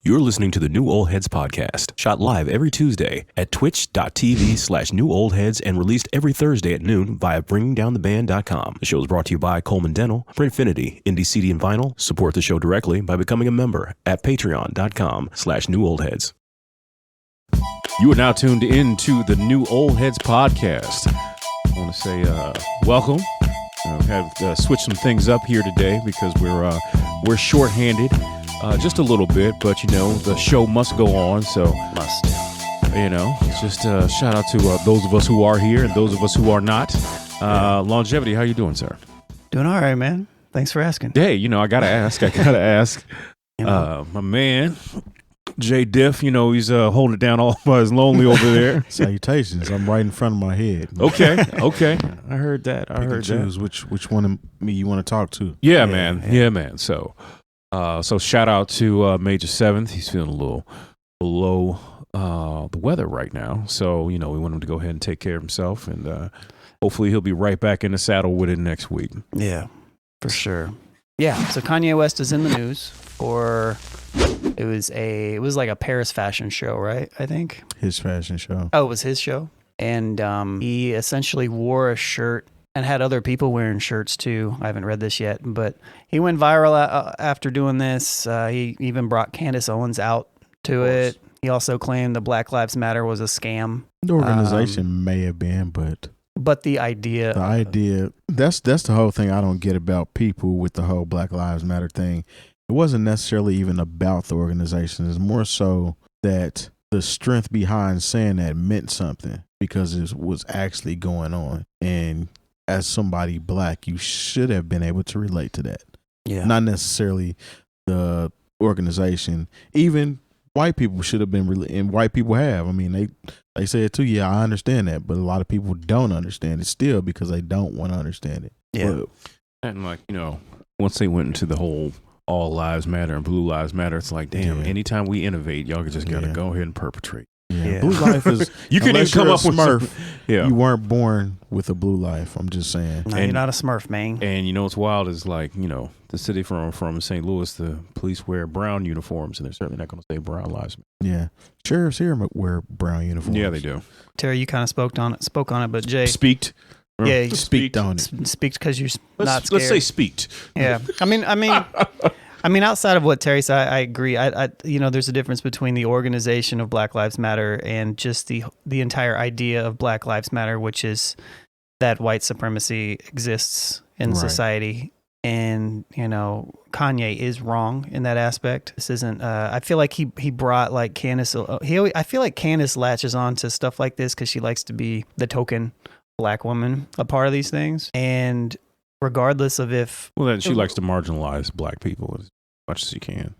You're listening to the New Old Heads podcast, shot live every Tuesday at twitch.tv/newoldheads and released every Thursday at noon via bringingdowntheband.com. The show is brought to you by Coleman Dental, Printfinity, Indie CD and Vinyl. Support the show directly by becoming a member at patreon.com/newoldheads. You are now tuned into the New Old Heads podcast. I want to say welcome. We have switched some things up here today because we're shorthanded. Just a little bit, but you know, the show must go on, so just shout out to those of us who are here and those of us who are not. Longevity, how you doing, sir? Doing all right, man. Thanks for asking. Hey, I gotta ask. My man, Jay Diff, he's holding it down all by his lonely over there. Salutations. I'm right in front of my head. Okay. I heard that. Choose which one of me you want to talk to. Yeah, man. So shout out to Major 7th. He's feeling a little below the weather right now. So, we want him to go ahead and take care of himself. And hopefully he'll be right back in the saddle with it next week. Yeah, for sure. Yeah, so Kanye West is in the news for, it was like a Paris fashion show, right? I think. His fashion show. Oh, it was his show. And he essentially wore a shirt and had other people wearing shirts too. I haven't read this yet, but he went viral after doing this. He even brought Candace Owens out to it. He also claimed the Black Lives Matter was a scam. The organization may have been, but the idea, that's the whole thing I don't get about people with the whole Black Lives Matter thing. It wasn't necessarily even about the organization. It's more so that the strength behind saying that meant something because it was actually going on. And as somebody black, you should have been able to relate to that. Yeah. Not necessarily the organization. Even white people should have been, and white people have. I mean, they say it too. Yeah, I understand that, but a lot of people don't understand it still because they don't want to understand it. Yeah. And once they went into the whole all lives matter and blue lives matter, it's like, damn, anytime we innovate, y'all just got to go ahead and perpetrate. Yeah. Blue life is you can even come up with Smurf. You weren't born with a blue life. I'm just saying. No, you're not a Smurf, man. And what's wild is the city from St. Louis, the police wear brown uniforms, and they're certainly not going to say brown lives matter. Yeah, sheriffs here wear brown uniforms. Yeah, they do. Terry, you kind of spoke on it, but Jay speaked. Yeah, you speaked on it. Speaked because you're not scared. Let's say speaked. Yeah, I mean, outside of what Terry said, I agree. There's a difference between the organization of Black Lives Matter and just the entire idea of Black Lives Matter, which is that white supremacy exists in society. And, Kanye is wrong in that aspect. This isn't, I feel like he brought like Candace, I feel like Candace latches on to stuff like this because she likes to be the token black woman, a part of these things. And regardless of if... Well, then she likes to marginalize black people as much as she can.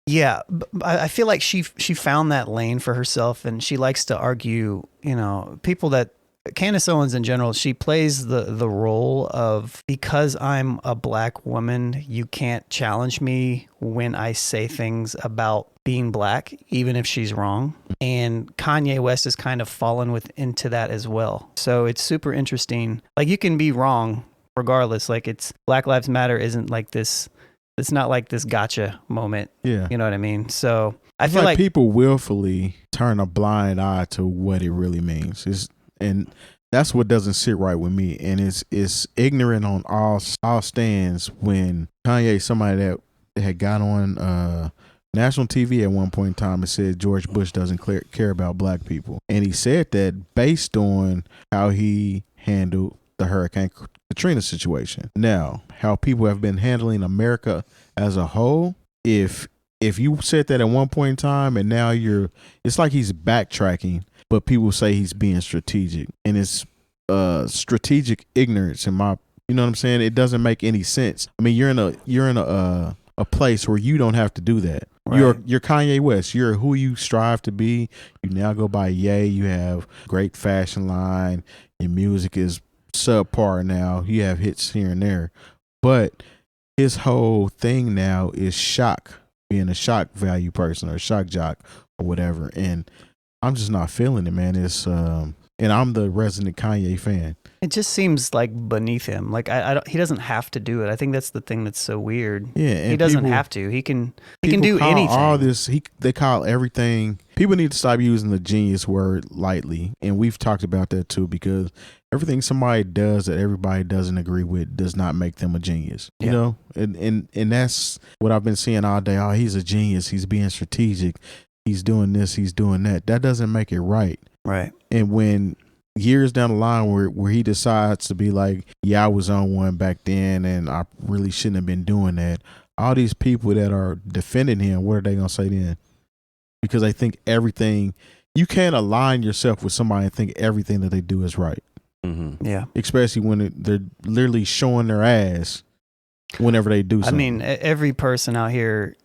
Yeah, I feel like she found that lane for herself, and she likes to argue, people that... Candace Owens in general, she plays the role of, because I'm a black woman, you can't challenge me when I say things about being black, even if she's wrong. And Kanye West has kind of fallen into that as well. So it's super interesting. Like, you can be wrong regardless. Like, it's Black Lives Matter isn't like this. It's not like this gotcha moment. Yeah. You know what I mean? So I it's feel like people willfully turn a blind eye to what it really means. And that's what doesn't sit right with me. And it's ignorant on all stands when Kanye, somebody that had got on national TV at one point in time and said George Bush doesn't care about black people. And he said that based on how he handled the Hurricane Katrina situation. Now, how people have been handling America as a whole, if you said that at one point in time and now it's like he's backtracking, but people say he's being strategic, and it's strategic ignorance you know what I'm saying? It doesn't make any sense. I mean, you're in a place where you don't have to do that. Right. You're Kanye West. You're who you strive to be. You now go by Ye. You have great fashion line. Your music is subpar now. You have hits here and there, but his whole thing now is being a shock value person or a shock jock or whatever. And I'm just not feeling it, man. and I'm the resident Kanye fan. It just seems like beneath him. Like I don't, he doesn't have to do it. I think that's the thing that's so weird. Yeah, and he doesn't have to. He can do call anything. All this, they call everything. People need to stop using the genius word lightly, and we've talked about that too, because everything somebody does that everybody doesn't agree with does not make them a genius. You know, and that's what I've been seeing all day. Oh, he's a genius. He's being strategic. He's doing this. He's doing that. That doesn't make it right. Right. And when years down the line where he decides to be like, yeah, I was on one back then and I really shouldn't have been doing that, all these people that are defending him, what are they going to say then? Because they think everything, you can't align yourself with somebody and think everything that they do is right. Mm-hmm. Yeah. Especially when they're literally showing their ass whenever they do something. I mean, every person out here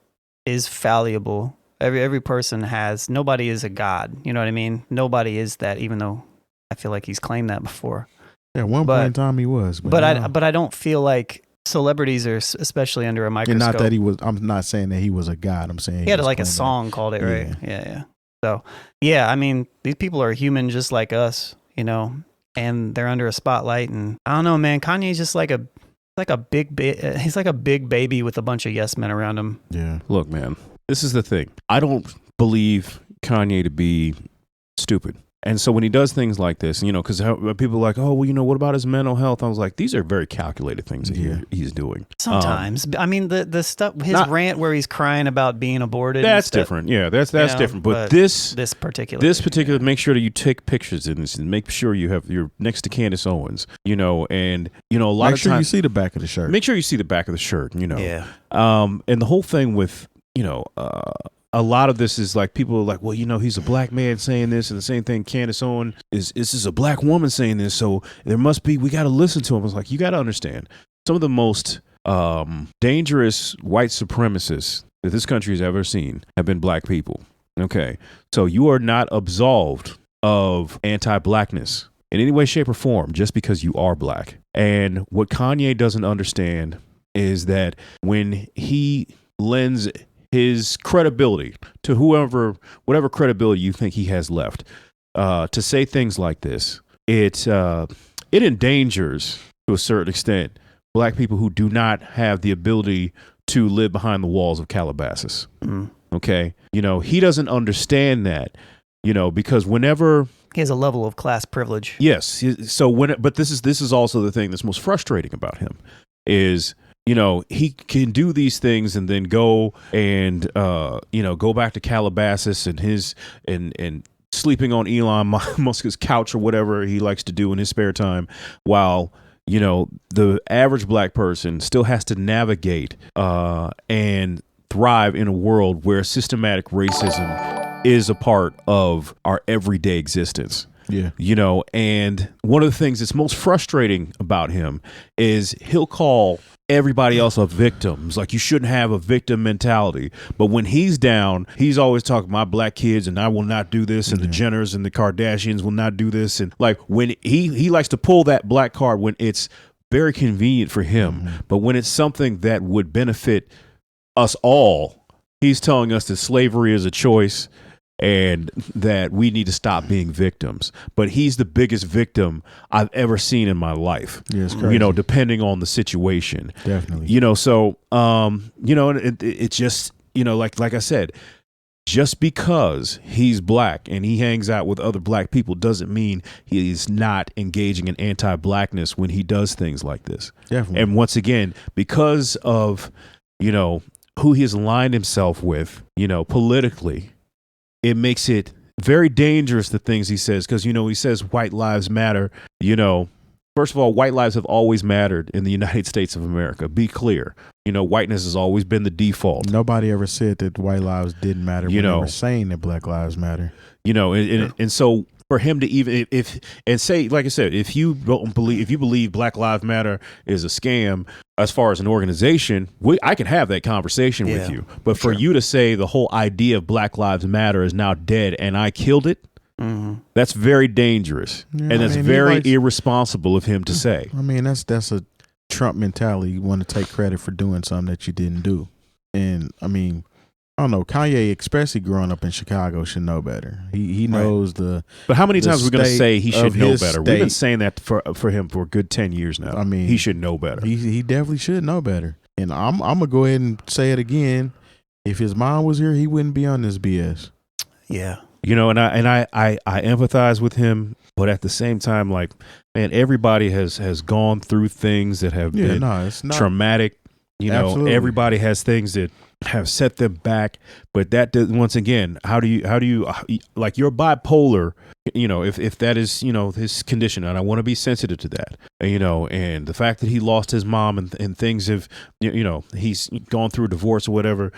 is fallible. Every person has, nobody is a god. You know what I mean? Nobody is that, even though I feel like he's claimed that before. Yeah, at one point in time he was. But I don't feel like celebrities are, especially under a microscope. And not that he was, I'm not saying that he was a god. I'm saying he had like a song called it, right? Yeah. So, yeah, I mean, these people are human just like us, you know, and they're under a spotlight. And I don't know, man, Kanye's just like he's like a big baby with a bunch of yes men around him. Yeah. Look, man, this is the thing. I don't believe Kanye to be stupid. And so when he does things like this, you know, because people are like, oh, well, you know, what about his mental health? I was like, these are very calculated things that he's doing. Sometimes. I mean, the stuff, his rant where he's crying about being aborted. That's different. Yeah, that's different. But this particular, make sure that you take pictures in this and make sure you're next to Candace Owens, you know, and, you know, a lot of times. Make sure you see the back of the shirt. Make sure you see the back of the shirt, you know. Yeah. And the whole thing with, you know, a lot of this is like people are like, well, you know, he's a black man saying this, and the same thing Candace Owens is a black woman saying this, so we got to listen to him. I was like, you got to understand, some of the most dangerous white supremacists that this country has ever seen have been black people. Okay, so you are not absolved of anti-blackness in any way, shape, or form just because you are black. And what Kanye doesn't understand is that when he lends his credibility to whatever credibility you think he has left, to say things like this, it endangers to a certain extent black people who do not have the ability to live behind the walls of Calabasas. Okay, you know, he doesn't understand that, you know, because whenever he has a level of class privilege. Yes, so but this is also the thing that's most frustrating about him is, you know, he can do these things and then go and, you know, go back to Calabasas and sleeping on Elon Musk's couch or whatever he likes to do in his spare time, while, you know, the average black person still has to navigate and thrive in a world where systematic racism is a part of our everyday existence. Yeah. You know, and one of the things that's most frustrating about him is he'll call everybody else a victim. It's like, you shouldn't have a victim mentality. But when he's down, he's always talking, my black kids and I will not do this, and the Jenners and the Kardashians will not do this. And like, when he likes to pull that black card when it's very convenient for him, but when it's something that would benefit us all, he's telling us that slavery is a choice and that we need to stop being victims. But he's the biggest victim I've ever seen in my life. Yeah, it's crazy. You know, depending on the situation. Definitely. You know, so you know, it just, you know, like I said, just because he's black and he hangs out with other black people doesn't mean he's not engaging in anti-blackness when he does things like this. Definitely. And once again, because of, you know, who he has aligned himself with, you know, politically, it makes it very dangerous, the things he says, because, you know, he says white lives matter. You know, first of all, white lives have always mattered in the United States of America. Be clear. You know, whiteness has always been the default. Nobody ever said that white lives didn't matter. You know, they were saying that black lives matter. You know, and so for him to even say, like I said, if you believe Black Lives Matter is a scam as far as an organization, I can have that conversation with you. But for you to say the whole idea of Black Lives Matter is now dead and I killed it, that's very dangerous, and that's very irresponsible of him to say. I mean, that's a Trump mentality. You want to take credit for doing something that you didn't do, and I mean, I don't know. Kanye, especially growing up in Chicago, should know better. He knows the. But how many times are we going to say he should know better? We've been state. saying that for him for a good 10 years now. I mean, he should know better. He definitely should know better. And I'm gonna go ahead and say it again. If his mom was here, he wouldn't be on this BS. Yeah. You know, and I empathize with him, but at the same time, like, man, everybody has gone through things that have been it's not traumatic. You know, Absolutely. everybody has things that have set them back. But that does, once again, how do you like, you're bipolar? You know, if that is, you know, his condition, and I want to be sensitive to that. You know, and the fact that he lost his mom and things have, you know, he's gone through a divorce or whatever.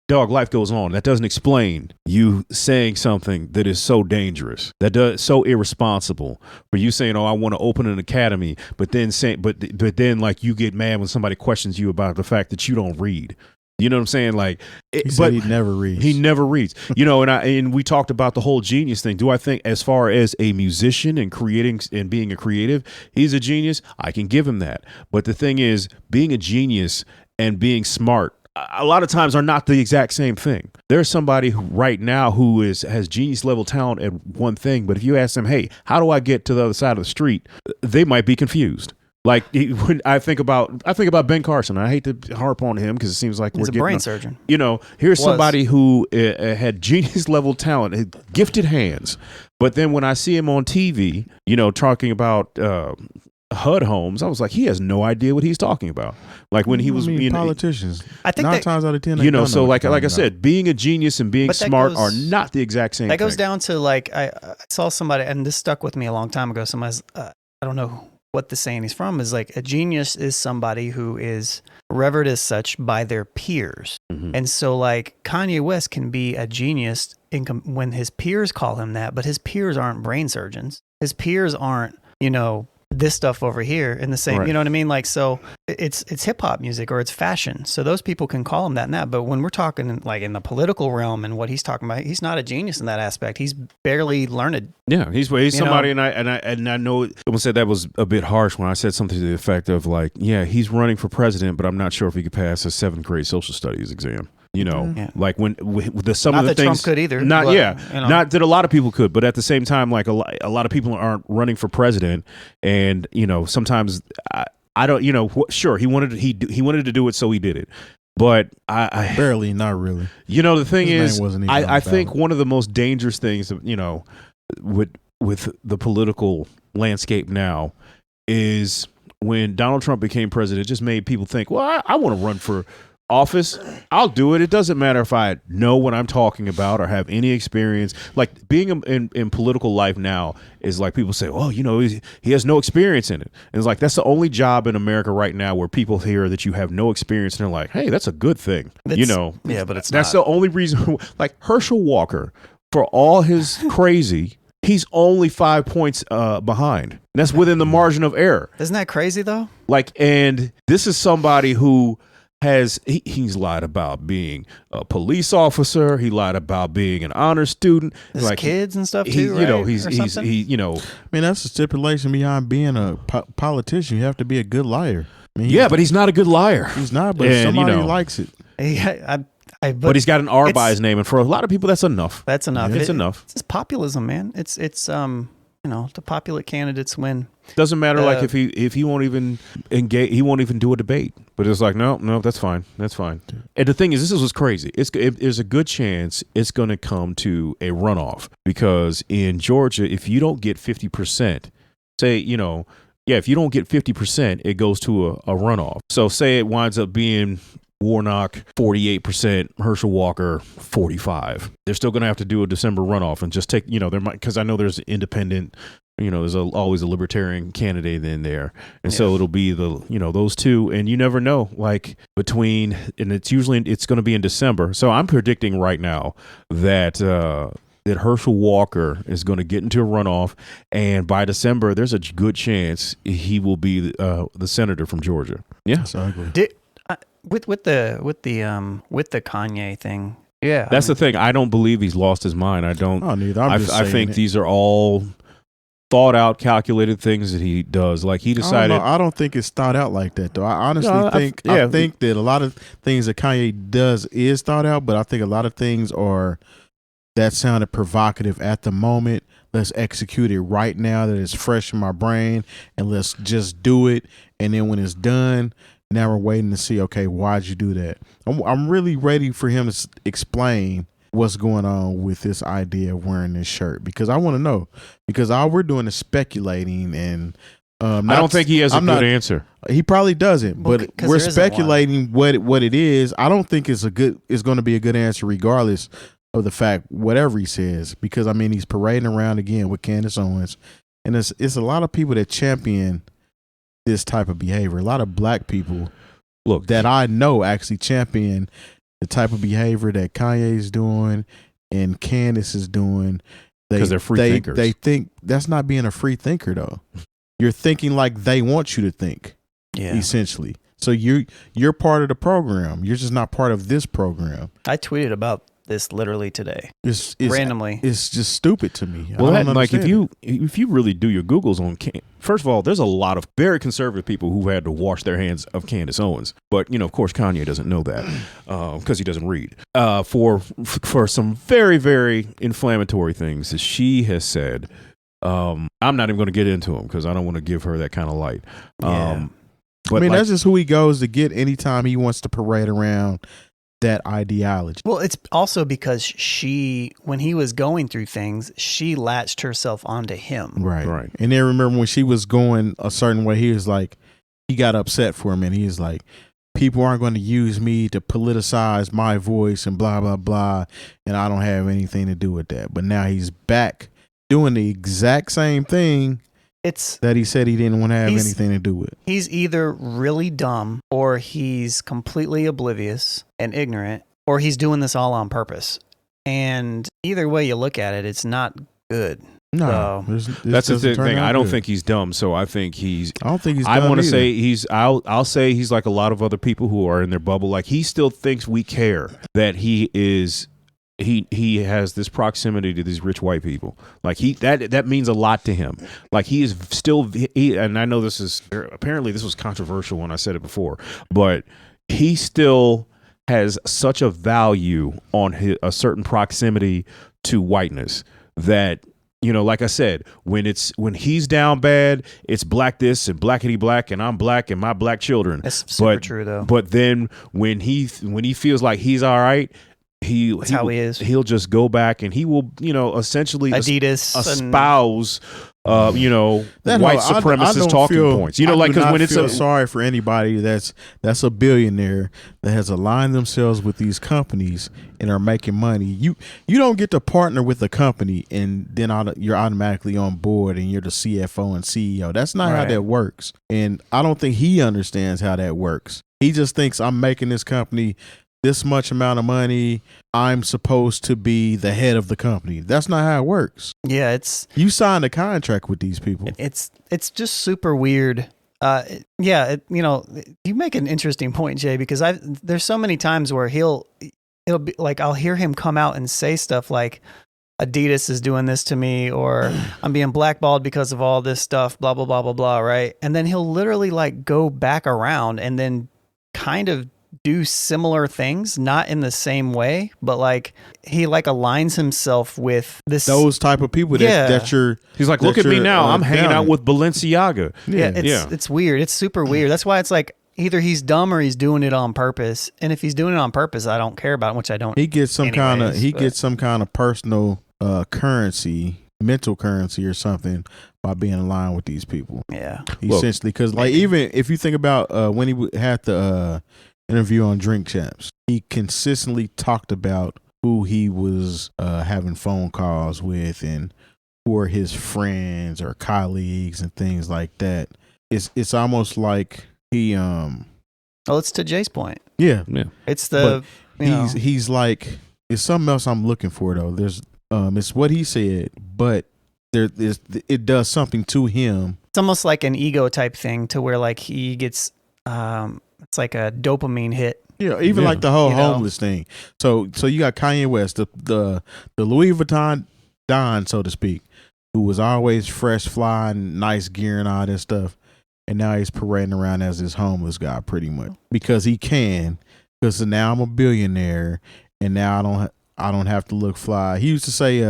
Dog, life goes on. That doesn't explain you saying something that is so dangerous, that does so irresponsible. For you saying, "Oh, I want to open an academy," but then saying, but then like you get mad when somebody questions you about the fact that you don't read. You know what I'm saying? Like, he said he never reads. He never reads. You know, and we talked about the whole genius thing. Do I think, as far as a musician and creating and being a creative, he's a genius? I can give him that. But the thing is, being a genius and being smart, a lot of times, are not the exact same thing. There's somebody right now who has genius level talent at one thing, but if you ask them, hey, how do I get to the other side of the street? They might be confused. Like, when I think about Ben Carson. I hate to harp on him because it seems like He's a brain surgeon. You know, here's somebody who had genius level talent, had gifted hands, but then when I see him on TV, you know, talking about HUD homes, I was like, he has no idea what he's talking about. Like when he was, you know, politicians. I think 9 times out of 10, you know. So like I said, being a genius and being smart are not the exact same. That thing. goes down to, like, I saw somebody, and this stuck with me a long time ago. Somebody's, I don't know what the saying is from, is like, a genius is somebody who is revered as such by their peers. Mm-hmm. And so, like, Kanye West can be a genius when his peers call him that, but his peers aren't brain surgeons. His peers aren't, you know, this stuff over here in the same, right. You know what I mean? Like, so it's hip hop music or it's fashion. So those people can call him that and that. But when we're talking like in the political realm and what he's talking about, he's not a genius in that aspect. He's barely learned. Yeah, he's somebody, and I know someone said that was a bit harsh when I said something to the effect of like, yeah, he's running for president, but I'm not sure if he could pass a 7th grade social studies exam. You know, like when with some not of the that things Trump could either. Not but, yeah, you know. Not that a lot of people could, but at the same time, like a lot of people aren't running for president, and you know, sometimes I don't, you know, sure he wanted to do it, so he did it. But I barely, not really. You know, the thing His is, name wasn't even I on think ballot. one of the most dangerous things, you know, with the political landscape now is when Donald Trump became president. It just made people think, well, I want to run for office. I'll do it. It doesn't matter if I know what I'm talking about or have any experience. Like being in political life now is like people say, oh, you know, he has no experience in it. And it's like, that's the only job in America right now where people hear that you have no experience and they're like, hey, that's a good thing. You know, yeah, but that's the only reason. Like Herschel Walker, for all his crazy, he's only 5 points behind. And that's within the margin of error. Isn't that crazy though? Like, and this is somebody who he's lied about being a police officer. He lied about being an honor student. His like kids and stuff too, you know, right? he you know. I mean, that's the stipulation behind being a politician. You have to be a good liar. I mean, Yeah, but he's not a good liar. he's not. But And, somebody you know, likes it. Yeah, but he's got an R by his name, and for a lot of people, that's enough. That's enough. It's enough. It's just populism, man. It's you know, the popular candidates win. Doesn't matter. Like if he won't even engage, he won't even do a debate. But it's like, no, that's fine. That's fine. And the thing is, this is what's crazy. There's a good chance it's going to come to a runoff because in Georgia, if you don't get 50%, say, you know, yeah, if you don't get 50%, it goes to a runoff. So say it winds up being Warnock 48%, Herschel Walker 45%. They're still going to have to do a December runoff and just take, you know, there might, because I know there's independent, you know, there's always a libertarian candidate in there, and so it'll be the, you know, those two, and you never know, like between, and it's going to be in December. So I'm predicting right now that that Herschel Walker is going to get into a runoff, and by December, there's a good chance he will be the senator from Georgia. Yeah, That's ugly. With the Kanye thing, yeah, that's the thing. I don't believe he's lost his mind. I don't. Oh, neither. I think these are all thought out, calculated things that he does. Like he decided. I don't think it's thought out like that, though. I honestly No, think I think that a lot of things that Kanye does is thought out, but I think a lot of things are that sounded provocative at the moment. Let's execute it right now that it's fresh in my brain, and let's just do it. And then when it's done, now we're waiting to see, okay, why'd you do that? I'm really ready for him to explain what's going on with this idea of wearing this shirt, because I want to know, because all we're doing is speculating, and I don't think he has a good answer. He probably doesn't, but we're speculating what it is. I don't think it's going to be a good answer regardless of the fact whatever he says, because I mean he's parading around again with Candace Owens, and it's a lot of people that champion this type of behavior. A lot of black people that I know actually champion the type of behavior that Kanye is doing and Candace is doing, because they're free thinkers. They think that's not being a free thinker, though. You're thinking like they want you to think, essentially. So you're part of the program. You're just not part of this program. I tweeted about this literally today. It's randomly. It's just stupid to me. Well, like if you really do your Googles on first of all, there's a lot of very conservative people who had to wash their hands of Candace Owens, but of course Kanye doesn't know that because he doesn't read. For some very, very inflammatory things that she has said. I'm not even going to get into them because I don't want to give her that kind of light. Yeah. But I mean, that's just who he goes to get anytime he wants to parade around that ideology. Well, it's also because when he was going through things, she latched herself onto him. Right. And then remember when she was going a certain way, he got upset for him, and he was like, people aren't going to use me to politicize my voice and blah, blah, blah, and I don't have anything to do with that. But now he's back doing the exact same thing that he said he didn't want to have anything to do with. He's either really dumb, or he's completely oblivious and ignorant, or he's doing this all on purpose. And either way you look at it, it's not good. No, that's the thing. I don't think he's dumb, so I think he's. I don't think he's. I want to say he's. I'll say he's like a lot of other people who are in their bubble. Like he still thinks we care that he is. He has this proximity to these rich white people. Like that means a lot to him. Like he is still, and I know this was controversial when I said it before, but he still has such a value on a certain proximity to whiteness that, like I said, when he's down bad, it's black this and blackity black, and I'm black and my black children. That's super true though. But then when he feels like he's all right, that's how he is. He'll just go back and he will, essentially Adidas espouse, white supremacist talking points. Because when it's sorry for anybody that's a billionaire that has aligned themselves with these companies and are making money. You don't get to partner with a company and then you're automatically on board and you're the CFO and CEO. That's not how that works. And I don't think he understands how that works. He just thinks I'm making this company this much amount of money, I'm supposed to be the head of the company. That's not how it works. Yeah, you signed a contract with these people. It's just super weird. You make an interesting point, Jay, because there's so many times where he'll be like, I'll hear him come out and say stuff like, Adidas is doing this to me, or I'm being blackballed because of all this stuff, blah, blah, blah, blah, blah, right? And then he'll literally like go back around and then kind of do similar things, not in the same way, but like he like aligns himself with those type of people that you're. He's like, look at me now. I'm hanging out with Balenciaga. It's weird. It's super weird. That's why it's like either he's dumb or he's doing it on purpose. And if he's doing it on purpose, I don't care about it, which I don't. He gets some kind of personal currency, mental currency or something by being aligned with these people. Yeah, essentially, because like even if you think about when he had the interview on Drink Champs, he consistently talked about who he was having phone calls with and who are his friends or colleagues and things like that. It's almost like he it's to Jay's point. Yeah. It's he's like, it's something else I'm looking for though. There's it's what he said, but it does something to him. It's almost like an ego type thing to where like he gets it's like a dopamine hit. Yeah, even like the whole homeless thing. So you got Kanye West, the Louis Vuitton Don, so to speak, who was always fresh, flying, nice gear and all this stuff. And now he's parading around as this homeless guy pretty much because he can. Because now I'm a billionaire and now I don't have to look fly. He used to say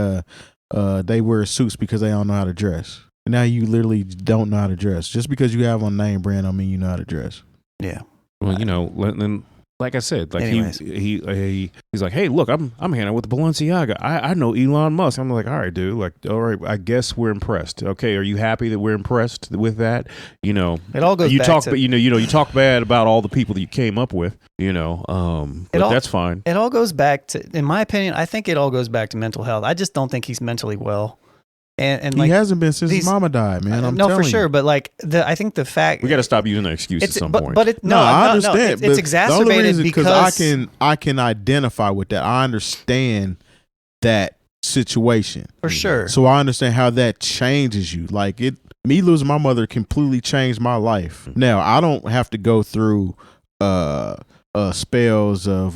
they wear suits because they don't know how to dress. And now you literally don't know how to dress. Just because you have on name brand don't mean you know how to dress. Yeah. Well, then like I said, like Anyways. he's like, hey, look, I'm hanging out with Balenciaga. I know Elon Musk. I'm like, all right, dude. Like, all right, I guess we're impressed. Okay, are you happy that we're impressed with that? You know, it all goes. You back talk, to, but you talk bad about all the people that you came up with. You know, but that's fine. It all goes back to, in my opinion, I think it all goes back to mental health. I just don't think he's mentally well. And like, he hasn't been since his mama died, man. I'm no, telling for sure. you. But like I think the fact we got to stop using that excuse at some point. But I understand. It's exacerbated because I can identify with that. I understand that situation for sure. So I understand how that changes you. Like me losing my mother completely changed my life. Now I don't have to go through spells of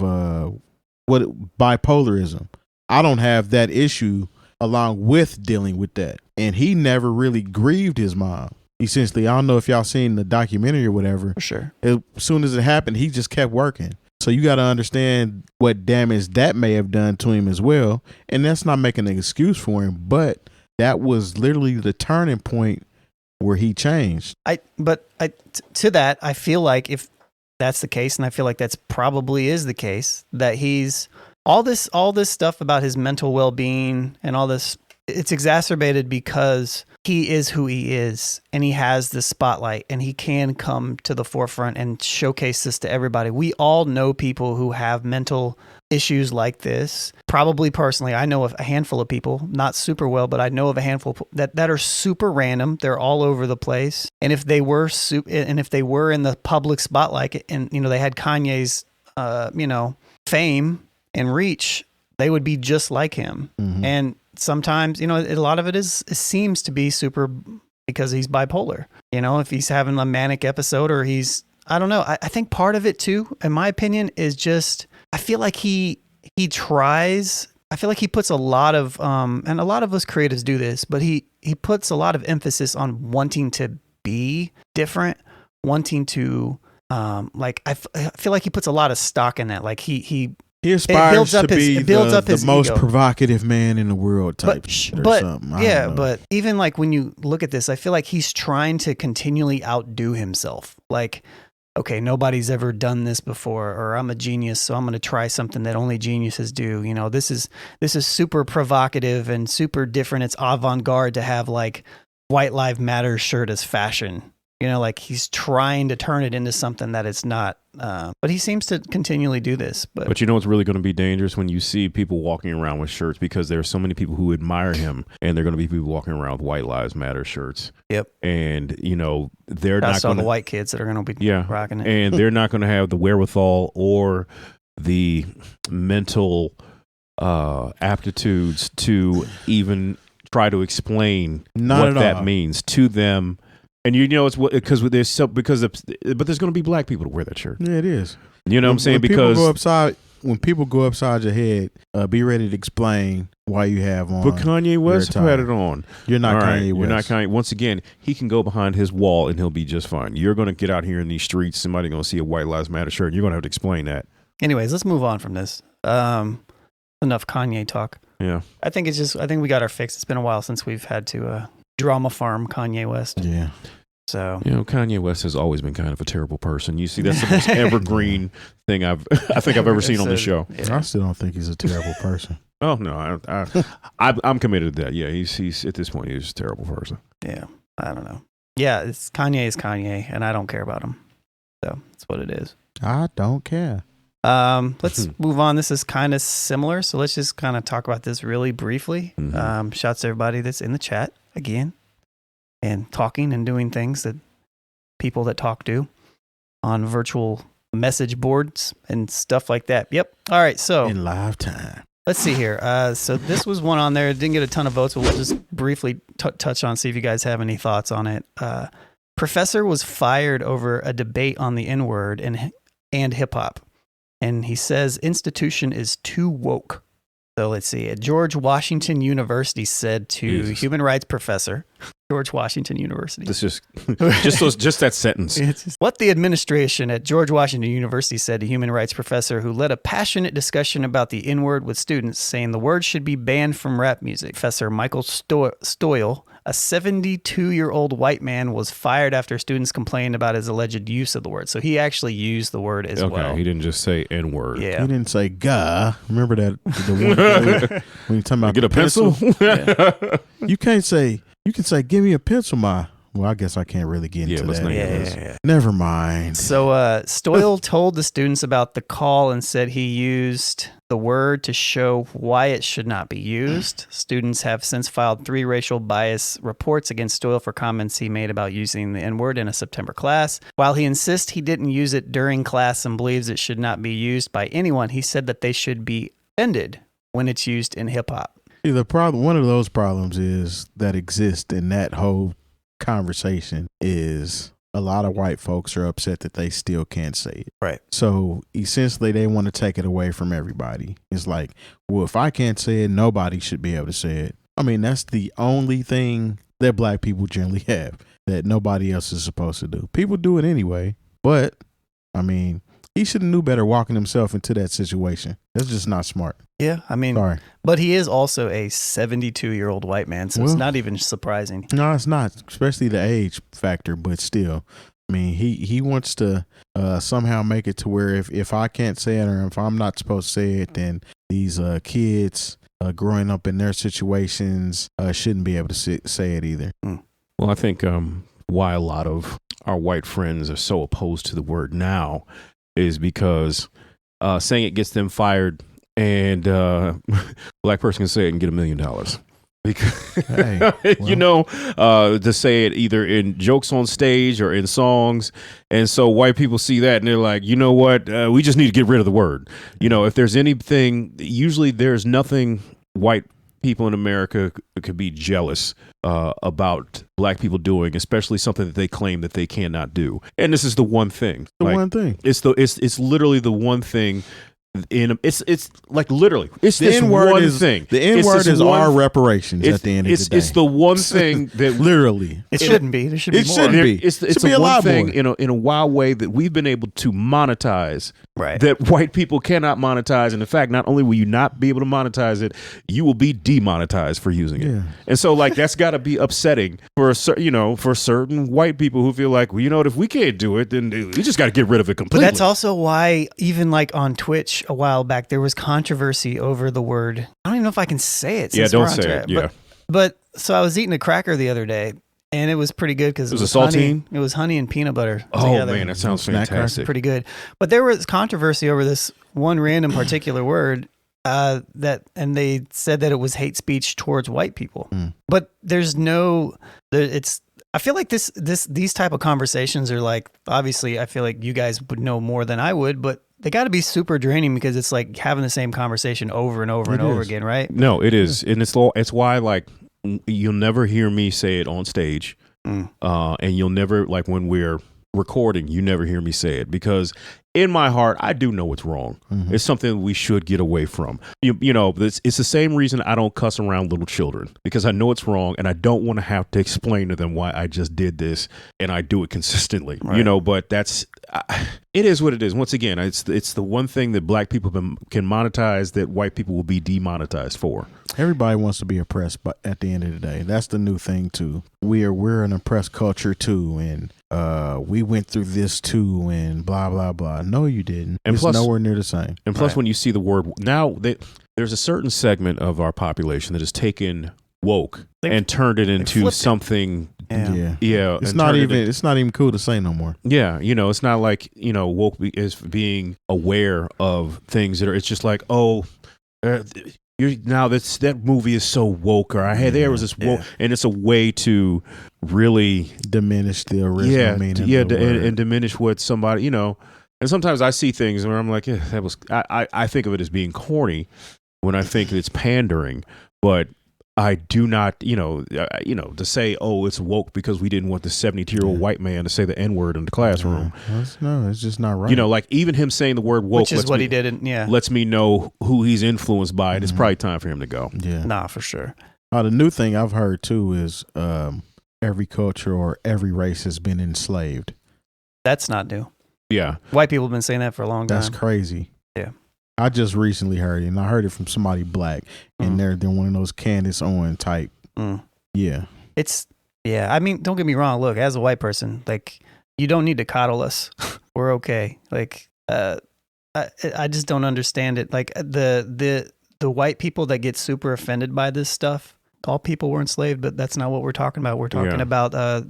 bipolarism. I don't have that issue along with dealing with that. And he never really grieved his mom. Essentially, I don't know if y'all seen the documentary or whatever. For sure. As soon as it happened, he just kept working. So you got to understand what damage that may have done to him as well. And that's not making an excuse for him, but that was literally the turning point where he changed. To that, I feel like if that's the case, and I feel like that's probably is the case, that he's all this stuff about his mental well-being and all this, it's exacerbated because he is who he is and he has the spotlight and he can come to the forefront and showcase this to everybody. We all know people who have mental issues like this. Probably personally, I know of a handful of people, not super well, but I know of a handful that are super random. They're all over the place. And if they were in the public spotlight and they had Kanye's fame and reach, they would be just like him. Mm-hmm. And sometimes, a lot of it seems to be super because he's bipolar. If he's having a manic episode or I don't know. I think part of it too, in my opinion, is just, I feel like he tries, I feel like he puts a lot of, and a lot of us creatives do this, but he puts a lot of emphasis on wanting to be different, wanting to, I feel like he puts a lot of stock in that. Like he aspires to be the most ego. Provocative man in the world type shit or something. But even like when you look at this, I feel like he's trying to continually outdo himself. Like, okay, nobody's ever done this before, or I'm a genius, so I'm going to try something that only geniuses do. This is super provocative and super different. It's avant-garde to have like White Lives Matter shirt as fashion. Like he's trying to turn it into something that it's not. But he seems to continually do this. But you know what's really going to be dangerous when you see people walking around with shirts, because there are so many people who admire him, and they're going to be people walking around with White Lives Matter shirts. Yep. And they're not going to, the white kids that are going to be rocking it, and they're not going to have the wherewithal or the mental aptitudes to even try to explain what that means to them. And it's because but there's going to be black people to wear that shirt. Yeah, it is. You know what I'm saying? Because when people go upside your head, be ready to explain why you have on. But Kanye West had it on. You're not Kanye West. You're not Kanye. Once again, he can go behind his wall and he'll be just fine. You're going to get out here in these streets. Somebody's going to see a White Lives Matter shirt, and you're going to have to explain that. Anyways, let's move on from this. Enough Kanye talk. Yeah. I think we got our fix. It's been a while since we've had to drama farm Kanye West. Yeah. So Kanye West has always been kind of a terrible person. You see, that's the most evergreen thing I think I've ever seen on this show. Yeah. I still don't think he's a terrible person. Oh no, I'm committed to that. Yeah, he's at this point he's a terrible person. Yeah, I don't know. Yeah, Kanye is Kanye, and I don't care about him. So that's what it is. I don't care. Let's move on. This is kind of similar, so let's just kind of talk about this really briefly. Mm-hmm. Shouts to everybody that's in the chat again, and talking and doing things that people that talk do on virtual message boards and stuff like that. Yep. All right. So in live time. Let's see here. So this was one on there. It didn't get a ton of votes, but we'll just briefly touch on, see if you guys have any thoughts on it. Professor was fired over a debate on the N-word and hip hop. And he says institution is too woke. So let's see. George Washington University said to human rights professor, George Washington University. This just that sentence. What the administration at George Washington University said to human rights professor who led a passionate discussion about the N-word with students, saying the word should be banned from rap music. Professor Michael 𝗀𝗡, a 72-year-old white man, was fired after students complained about his alleged use of the word. So he actually used the word as well. Okay, he didn't just say N-word. Yeah. He didn't say "gah." Remember that the one when you talking about Get a pencil? You can't say. You can say, "Give me a pencil, ma." Well, I guess I can't really get into let's that. not get this. Never mind. So 𝗀𝗡 told the students about the call and said he used the word to show why it should not be used. Students have since filed 3 racial bias reports against 𝗀𝗡 for comments he made about using the N-word in a September class. While he insists he didn't use it during class and believes it should not be used by anyone, he said that they should be offended when it's used in hip-hop. See, the problem, one of those problems is that exist in that whole conversation is a lot of white folks are upset that they still can't say it. Right. So essentially they want to take it away from everybody. It's like, well, if I can't say it, nobody should be able to say it. I mean, that's the only thing that black people generally have that nobody else is supposed to do. People do it anyway, but I mean, he should have knew better walking himself into that situation. That's just not smart. Yeah, I mean, Sorry. But he is also a 72-year-old white man, so it's not even surprising. No, it's not, especially the age factor, but still. I mean, he wants to somehow make it to where if I can't say it or if I'm not supposed to say it, then these kids growing up in their situations shouldn't be able to say it either. Well, I think why a lot of our white friends are so opposed to the word now is because saying it gets them fired, and black person can say it and get $1 million. Because you know, to say it either in jokes on stage or in songs, and so white people see that and they're like, you know what, we just need to get rid of the word. You know, if there's anything, usually there's nothing white people in America could be jealous about black people doing, especially something that they claim that they cannot do. And this is the one thing. One thing. It's literally the one thing. It's like literally it's the this N-word one is, thing. The N-word is our reparations at the end of the day. It's the one thing that literally it shouldn't be. There should be more. Shouldn't be. It's be a a one lot thing more. in a wild way that we've been able to monetize. Right. That white people cannot monetize, and in fact, not only will you not be able to monetize it, you will be demonetized for using it. Yeah. And so, like, that's got to be upsetting for for certain white people who feel like, well, you know what, if we can't do it, then we just got to get rid of it completely. But that's also why, even like on Twitch a while back, there was controversy over the word. I don't even know if I can say it. Yeah, Since don't we're on say Twitch. it. Yeah. But so I was eating a cracker the other day, and it was pretty good because it was a honey. saltine? It was honey and peanut butter. Oh together. man, that sounds Snack cracker. fantastic. Pretty good. But there was controversy over this one random particular word and they said that it was hate speech towards white people. But there's no, I feel like these type of conversations are like, obviously I feel like you guys would know more than I would, but they got to be super draining because it's like having the same conversation over and over and over again, right? No, it is. And it's why, like, you'll never hear me say it on stage. And you'll never, like, when we're recording, you never hear me say it because in my heart, I do know it's wrong. It's something we should get away from. You know, it's the same reason I don't cuss around little children because I know it's wrong and I don't want to have to explain to them why I just did this and I do it consistently. Right. You know, but it is what it is. Once again, it's the one thing that black people can monetize that white people will be demonetized for. Everybody wants to be oppressed, but at the end of the day, that's the new thing too. We're an oppressed culture too, and we went through this too, and blah blah blah. No, you didn't. And it's plus, nowhere near the same. And plus, when you see the word now, there's a certain segment of our population that has taken woke and turned it into something. Yeah. It's not even cool to say no more. Yeah, you know, it's not like, you know, woke is being aware of things that are. It's just like, oh, that movie is so woke, or hey, there was this woke, and it's a way to really diminish the original meaning. And diminish what somebody, you know. And sometimes I see things where I'm like, yeah, that was. I think of it as being corny when I think it's pandering, but I do not, to say, oh, it's woke because we didn't want the 72-year-old white man to say the N-word in the classroom. No, it's just not right. Like even him saying the word woke, which is what he did. Lets me know who he's influenced by. And it's probably time for him to go. Yeah. Nah, for sure. The new thing I've heard too is every culture or every race has been enslaved. That's not new. Yeah. White people have been saying that for a long time. That's crazy. Yeah. I just recently heard it, and I heard it from somebody black, and they're one of those Candace Owens type. Yeah. I mean, don't get me wrong. Look, as a white person, like, you don't need to coddle us. We're okay. Like, I just don't understand it. Like, the white people that get super offended by this stuff, all people were enslaved, but that's not what we're talking about. We're talking about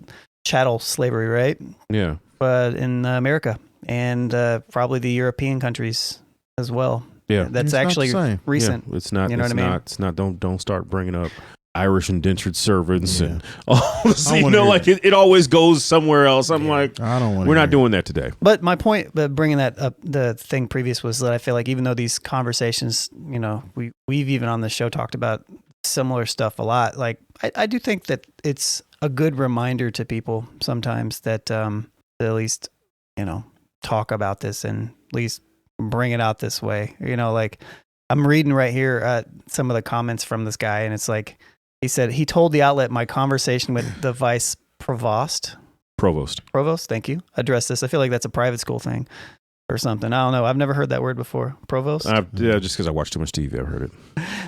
chattel slavery, right? Yeah. But in America and probably the European countries as well. Yeah. That's actually recent. Yeah, it's not. You know what I mean? It's not. Don't start bringing up Irish indentured servants and it always goes somewhere else. I'm like, I don't want. We're not doing that today. But my point, bringing that up, the thing previous was that I feel like even though these conversations, we've even on the show talked about similar stuff a lot. Like I do think that it's a good reminder to people sometimes that to at least talk about this and at least bring it out this way. Like I'm reading right here some of the comments from this guy, and it's like he said he told the outlet my conversation with the vice provost, thank you, addressed this. I feel like that's a private school thing or something. I don't know. I've never heard that word before. Provost? Just because I watch too much TV, I've heard it.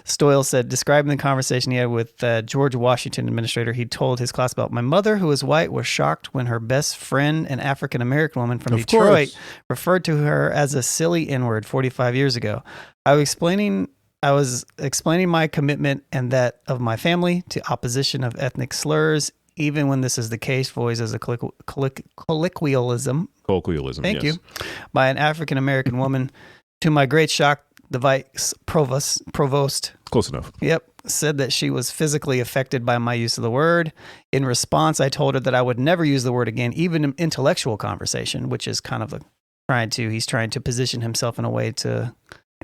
Stoyle said, describing the conversation he had with George Washington administrator, he told his class about, my mother, who is white, was shocked when her best friend, an African-American woman from Detroit, referred to her as a silly N-word 45 years ago. I was explaining my commitment and that of my family to opposition of ethnic slurs, even when this is the case, voiced as a colloquialism. Thank you. By an African-American woman. To my great shock, the vice provost. Close enough. Yep. Said that she was physically affected by my use of the word. In response, I told her that I would never use the word again, even in intellectual conversation, which is kind of he's trying to position himself in a way to,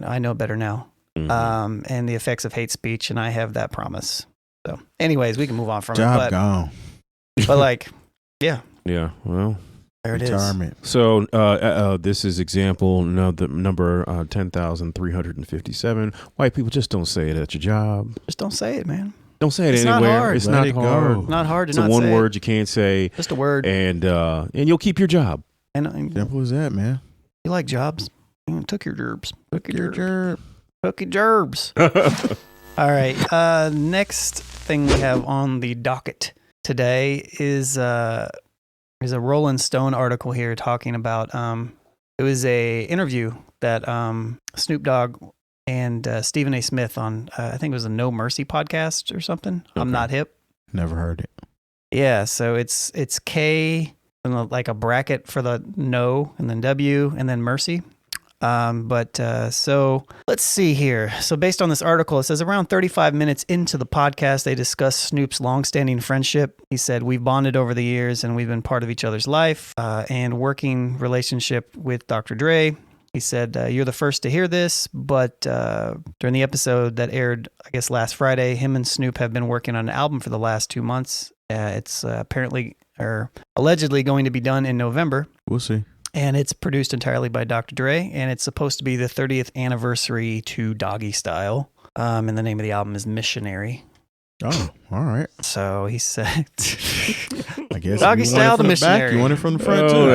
I know better now. Mm-hmm. And the effects of hate speech. And I have that promise. So anyways, we can move on from it. Gone. But like, yeah. Yeah. Well, there it retirement. is. So this is example number 10,357. White people, just don't say it at your job. Just don't say it, man. Don't say it It's anywhere. not hard. It's not hard. Not hard to it's not a one say word it. you can't say. Just a word. And you'll keep your job. And simple as that, man. You like jobs? Took your gerbs. Took your gerbs. All right. Next thing we have on the docket today is a Rolling Stone article here talking about it was a interview that Snoop Dogg and Stephen A. Smith on I think it was a No Mercy podcast or something. Okay. I'm Not Hip. Never heard it. Yeah, so it's K and like a bracket for the no and then W and then Mercy. So let's see here. So based on this article, it says around 35 minutes into the podcast, they discuss Snoop's longstanding friendship. He said, we've bonded over the years and we've been part of each other's life, and working relationship with Dr. Dre. He said, you're the first to hear this, but during the episode that aired, I guess last Friday, him and Snoop have been working on an album for the last 2 months. It's allegedly going to be done in November. We'll see. And it's produced entirely by Dr. Dre, and it's supposed to be the 30th anniversary to Doggy Style. And the name of the album is Missionary. Oh, all right. So he said, I guess Doggy Style, the Missionary. You want it from the front too?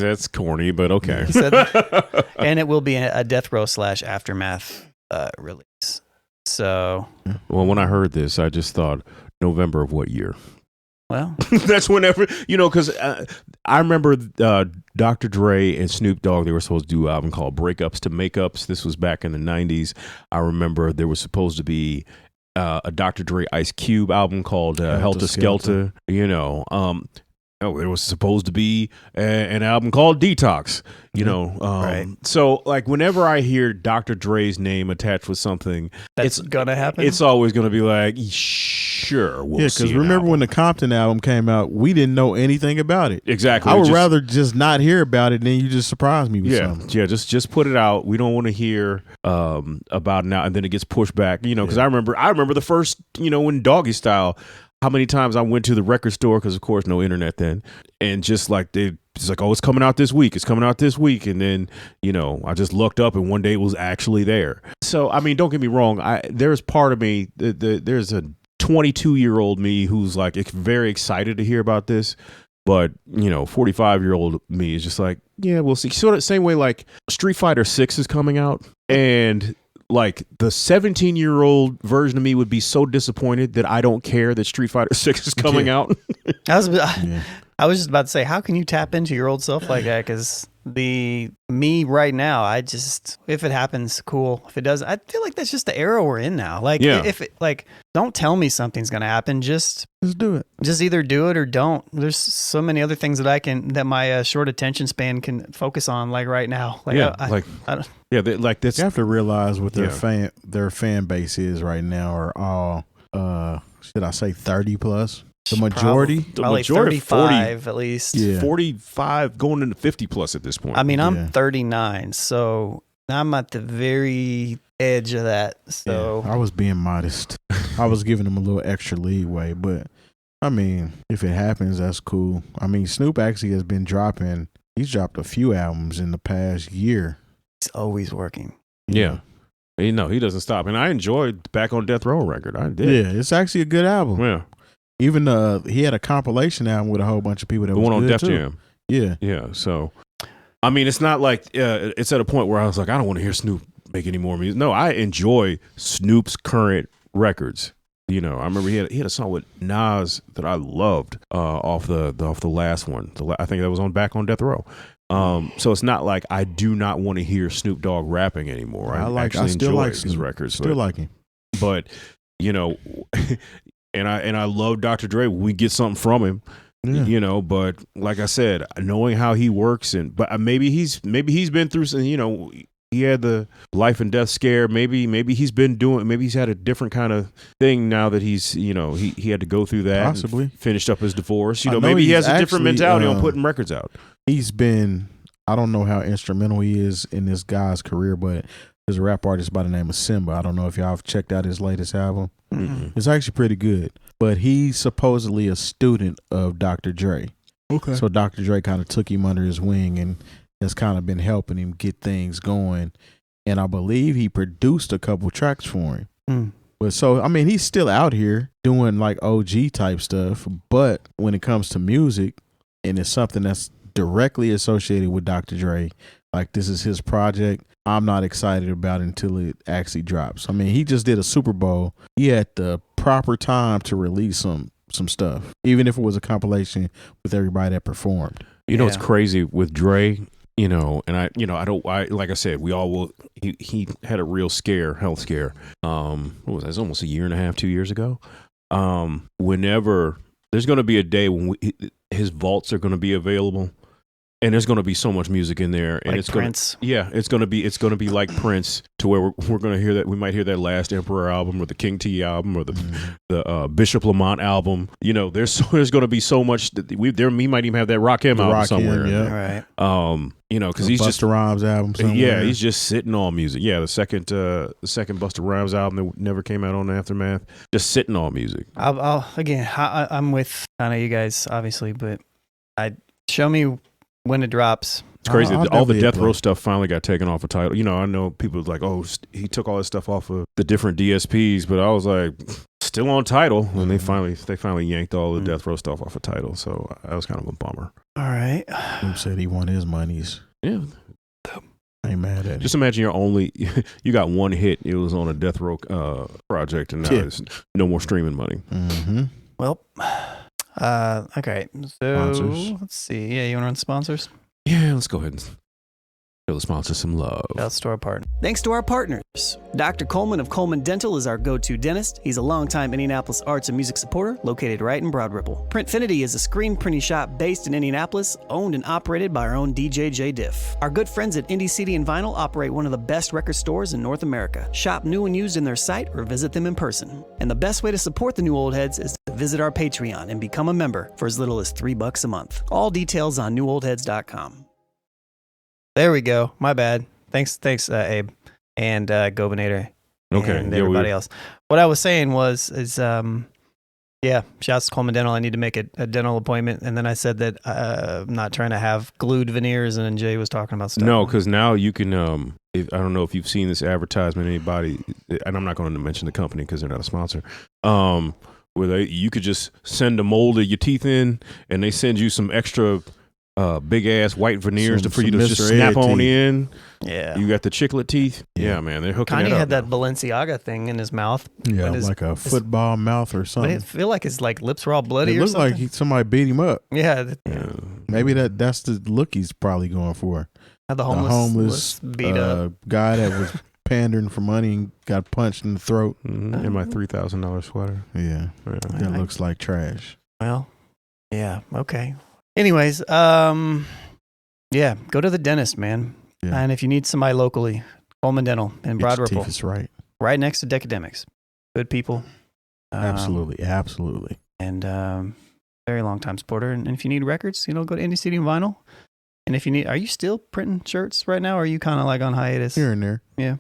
That's corny, but okay. He said, and it will be a Death Row / Aftermath release. So, well, when I heard this, I just thought November of what year? Well, that's whenever, because I remember Dr. Dre and Snoop Dogg, they were supposed to do an album called Breakups to Makeups. This was back in the 90s. I remember there was supposed to be a Dr. Dre Ice Cube album called 𝐿𝐻𝐿𝐻 𝐿𝐻. There was supposed to be an album called Detox, right. So like whenever I hear Dr. Dre's name attached with something, it's gonna happen. It's always gonna be like, shh. sure we'll see. Because remember when the Compton album came out, we didn't know anything about it. Exactly. I would rather just not hear about it than you just surprise me with something. Yeah, just put it out. We don't want to hear about it now, and then it gets pushed back. Because I remember the first, when Doggy Style, how many times I went to the record store, because of course no internet then, and just like it's like, oh, it's coming out this week, and then I just looked up and one day it was actually there. So I mean, don't get me wrong, there's part of me, there's a 22-year-old me who's like very excited to hear about this, but 45-year-old me is just like, yeah, we'll see. Sort of same way like Street Fighter 6 is coming out, and like the 17-year-old version of me would be so disappointed that I don't care that Street Fighter 6 is coming out. I was just about to say, how can you tap into your old self like that? Because me right now, if it happens, cool. If it doesn't, I feel like that's just the era we're in now. Like, if it, like, don't tell me something's gonna happen. Just do it. Just either do it or don't. There's so many other things that my short attention span can focus on. Like right now, like I don't. Yeah, like this. You have to realize what their fan base is right now are all, should I say 30 plus? The majority? Probably 35 at least. Yeah. 45 going into 50 plus at this point. I mean, I'm 39, so I'm at the very edge of that. So I was being modest. I was giving them a little extra leeway, but I mean, if it happens, that's cool. I mean, Snoop actually has been he's dropped a few albums in the past year. He's always working. Yeah. He doesn't stop. And I enjoyed Back on Death Row record. I did. Yeah, it's actually a good album. Yeah. Even he had a compilation album with a whole bunch of people that the was one on good Def too. Jam. Yeah. Yeah. So, I mean, it's not like it's at a point where I was like, I don't want to hear Snoop make any more music. No, I enjoy Snoop's current records. I remember he had a song with Nas that I loved off the last one. I think that was on Back on Death Row. So it's not like I do not want to hear Snoop Dogg rapping anymore. I still like his records. Still like him. But and I love Dr. Dre. We get something from him. Yeah. But like I said, knowing how he works, but maybe he's been through some, he had the life and death scare. Maybe he's had a different kind of thing now that he's, he had to go through that. Possibly. Finished up his divorce. Maybe he has a different mentality on putting records out. I don't know how instrumental he is in this guy's career, but there's a rap artist by the name of Simba. I don't know if y'all have checked out his latest album. Mm-hmm. It's actually pretty good. But he's supposedly a student of Dr. Dre. Okay. So Dr. Dre kind of took him under his wing and has kind of been helping him get things going. And I believe he produced a couple tracks for him. Mm. But so, I mean, he's still out here doing like OG type stuff. But when it comes to music, and it's something that's directly associated with Dr. Dre, like this is his project, I'm not excited about it until it actually drops. I mean, he just did a Super Bowl. He had the proper time to release some stuff, even if it was a compilation with everybody that performed. It's crazy with Dre, and I like I said, we all will. He had a real health scare. What was that? It was almost a year and a half, 2 years ago. Whenever there's going to be a day when his vaults are going to be available. And there's going to be so much music in there, and like it's Prince. It's going to be like Prince, to where we're going to hear that. We might hear that last Emperor album, or the King T album, or the Bishop Lamont album. There's going to be so much that we might even have that Rakim album somewhere. Yeah, right. Because he's just Busta Rhymes album. Somewhere. Yeah, he's just sitting on music. Yeah, the second Busta Rhymes album that never came out on Aftermath, just sitting on music. I'm with kind of you guys, obviously, but show me when it drops. It's crazy. All the Death Row stuff finally got taken off of Tidal. I know people like, oh, he took all this stuff off of the different DSPs, but I was like, still on Tidal. And they finally yanked all the Death Row stuff off of Tidal. So that was kind of a bummer. All right. Who said he won his monies? Yeah. I ain't mad at it. Just imagine you got one hit. It was on a Death Row project, and now there's no more streaming money. Mm-hmm. Well, okay. So sponsors. let's see. Yeah, you want to run sponsors? Yeah, let's go ahead. Show the sponsor some love. That's to our partner. Thanks to our partners. Dr. Coleman of Coleman Dental is our go-to dentist. He's a longtime Indianapolis arts and music supporter located right in Broad Ripple. Printfinity is a screen printing shop based in Indianapolis, owned and operated by our own DJ Jay Diff. Our good friends at Indie CD and Vinyl operate one of the best record stores in North America. Shop new and used in their site or visit them in person. And the best way to support the new old heads is to visit our Patreon and become a member for as little as $3 a month. All details on newoldheads.com. There we go. My bad. Thanks, Abe and Gobinator and everybody else. What I was saying shouts to Coleman Dental. I need to make a dental appointment, and then I said that I'm not trying to have glued veneers, and then Jay was talking about stuff. No, because now you can. I don't know if you've seen this advertisement. Anybody, and I'm not going to mention the company because they're not a sponsor. Where you could just send a mold of your teeth in, and they send you some extra. Big ass white veneers for you to just snap on in. Yeah, you got the chiclet teeth. Yeah, man, they're hooking. Kanye it up had that now. Balenciaga thing in his mouth. Yeah, like a football mouth or something. But I feel like his lips were all bloody. It or looks something. like somebody beat him up. Yeah. Maybe that's the look he's probably going for. The homeless beat up guy that was pandering for money and got punched in the throat. In my $3,000 sweater. Yeah, that looks like trash. Well, yeah, okay. Anyways, yeah, go to the dentist, man. Yeah. And if you need somebody locally, Coleman Dental in Broad Ripple. Teeth is right next to Decademics. Good people. Absolutely. And very long time supporter. And if you need records, go to Indie CD and Vinyl. And if you need, are you still printing shirts right now? Or are you kind of like on hiatus? Here and there. Yeah.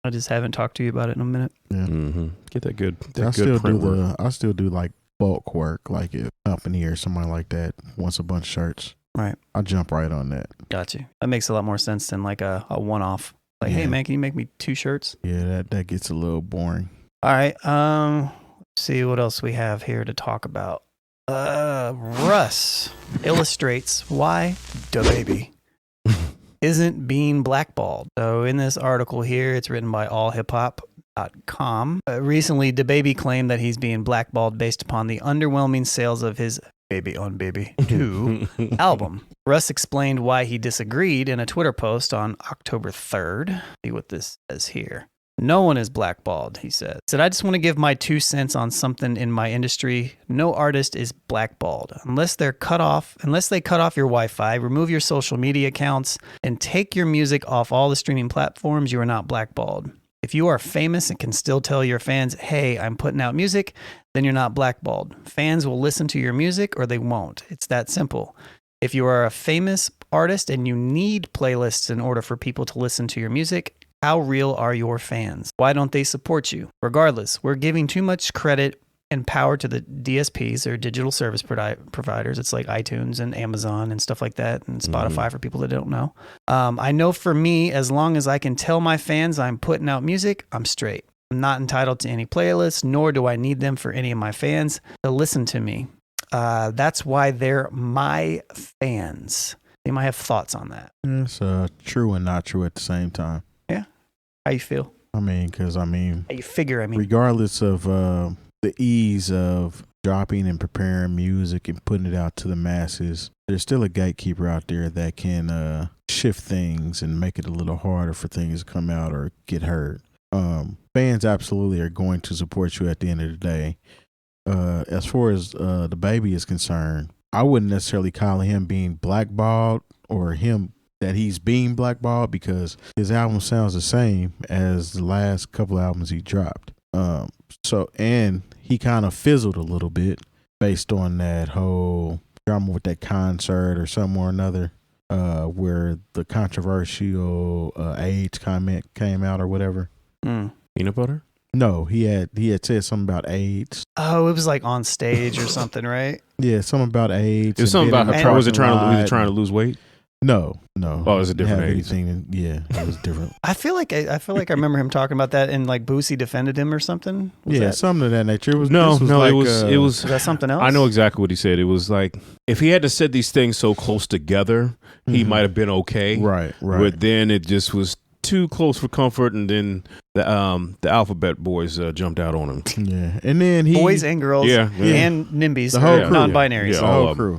I just haven't talked to you about it in a minute. Yeah. Mm-hmm. Get that good. I still do like bulk work, like a company or somebody like that wants a bunch of shirts. Right. I'll jump right on that. Got you. That makes a lot more sense than like a one-off. Like, hey man, can you make me 2 shirts? Yeah, that gets a little boring. All right. Let's see what else we have here to talk about. Russ illustrates why DaBaby isn't being blackballed. So in this article here, it's written by allhiphop.com. Recently, DaBaby claimed that he's being blackballed based upon the underwhelming sales of his Baby on Baby 2 album. Russ explained why he disagreed in a Twitter post on October 3rd. See what this says here. No one is blackballed, he said. He said, I just want to give my 2 cents on something in my industry. No artist is blackballed. Unless they cut off your Wi-Fi, remove your social media accounts, and take your music off all the streaming platforms, you are not blackballed. If you are famous and can still tell your fans, hey, I'm putting out music, then you're not blackballed. Fans will listen to your music or they won't. It's that simple. If you are a famous artist and you need playlists in order for people to listen to your music, how real are your fans? Why don't they support you? Regardless, we're giving too much credit and power to the DSPs or digital service providers. It's like iTunes and Amazon and stuff like that, and Spotify for people that don't know. I know for me, as long as I can tell my fans I'm putting out music, I'm straight. I'm not entitled to any playlists, nor do I need them for any of my fans to listen to me. That's why they're my fans. They might have thoughts on that. It's true and not true at the same time. Yeah. How you feel? How you figure, regardless of the ease of dropping and preparing music and putting it out to the masses, there's still a gatekeeper out there that can shift things and make it a little harder for things to come out or get heard. Fans absolutely are going to support you at the end of the day. As far as DaBaby is concerned, I wouldn't necessarily call him being blackballed or him that he's being blackballed, because his album sounds the same as the last couple albums he dropped. And he kind of fizzled a little bit based on that whole drama with that concert or something or another, where the controversial AIDS comment came out or whatever. Peanut butter? No, he had said something about AIDS. Oh, it was like on stage or something, right? Yeah, something about AIDS. It was something about her. Was it trying to lose weight? No. Oh, it was a different AIDS. It was different. I feel like I remember him talking about that, and like Boosie defended him or something. Something of that nature. It was it was that something else? I know exactly what he said. It was like, if he had to said these things so close together, he might have been okay. Right. But then it just was too close for comfort, and then the Alphabet Boys jumped out on him. Yeah, and then boys and girls, and NIMBYs, the whole crew, non-binaries, the whole crew.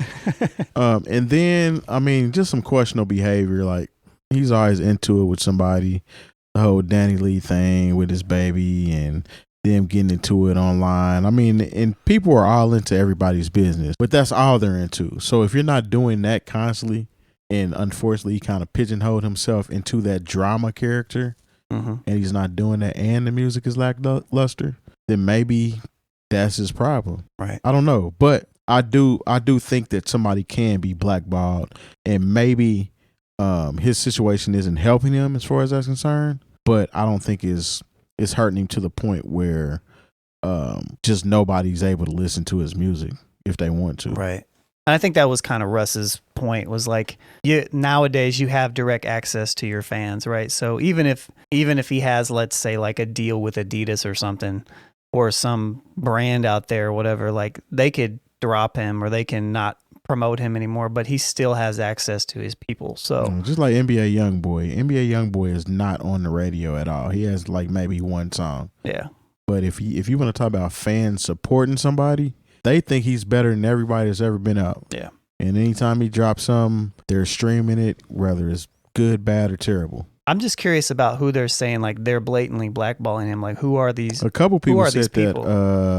And then just some questionable behavior. Like, He's always into it with somebody. The whole Danny Lee thing with his baby and them getting into it online. I mean, and people are all into everybody's business, but that's all they're into. So if you're not doing that constantly, and unfortunately he kind of pigeonholed himself into that drama character, and he's not doing that, and the music is lackluster, then maybe that's his problem. Right. I don't know, but I do think that somebody can be blackballed, and maybe his situation isn't helping him as far as that's concerned, but I don't think it's hurting him to the point where just nobody's able to listen to his music if they want to. Right. And I think that was kind of Russ's point, was like, nowadays you have direct access to your fans, right? So even if he has, let's say, like a deal with Adidas or something, or some brand out there or whatever, like they could drop him or they can not promote him anymore, but he still has access to his people. So just like NBA Youngboy is not on the radio at all. He has like maybe one song. Yeah. But if you want to talk about fans supporting somebody, they think he's better than everybody that's ever been out. Yeah. And anytime he drops something, they're streaming it, whether it's good, bad, or terrible. I'm just curious about who they're saying, like, they're blatantly blackballing him. Like, who are these? A couple people said that.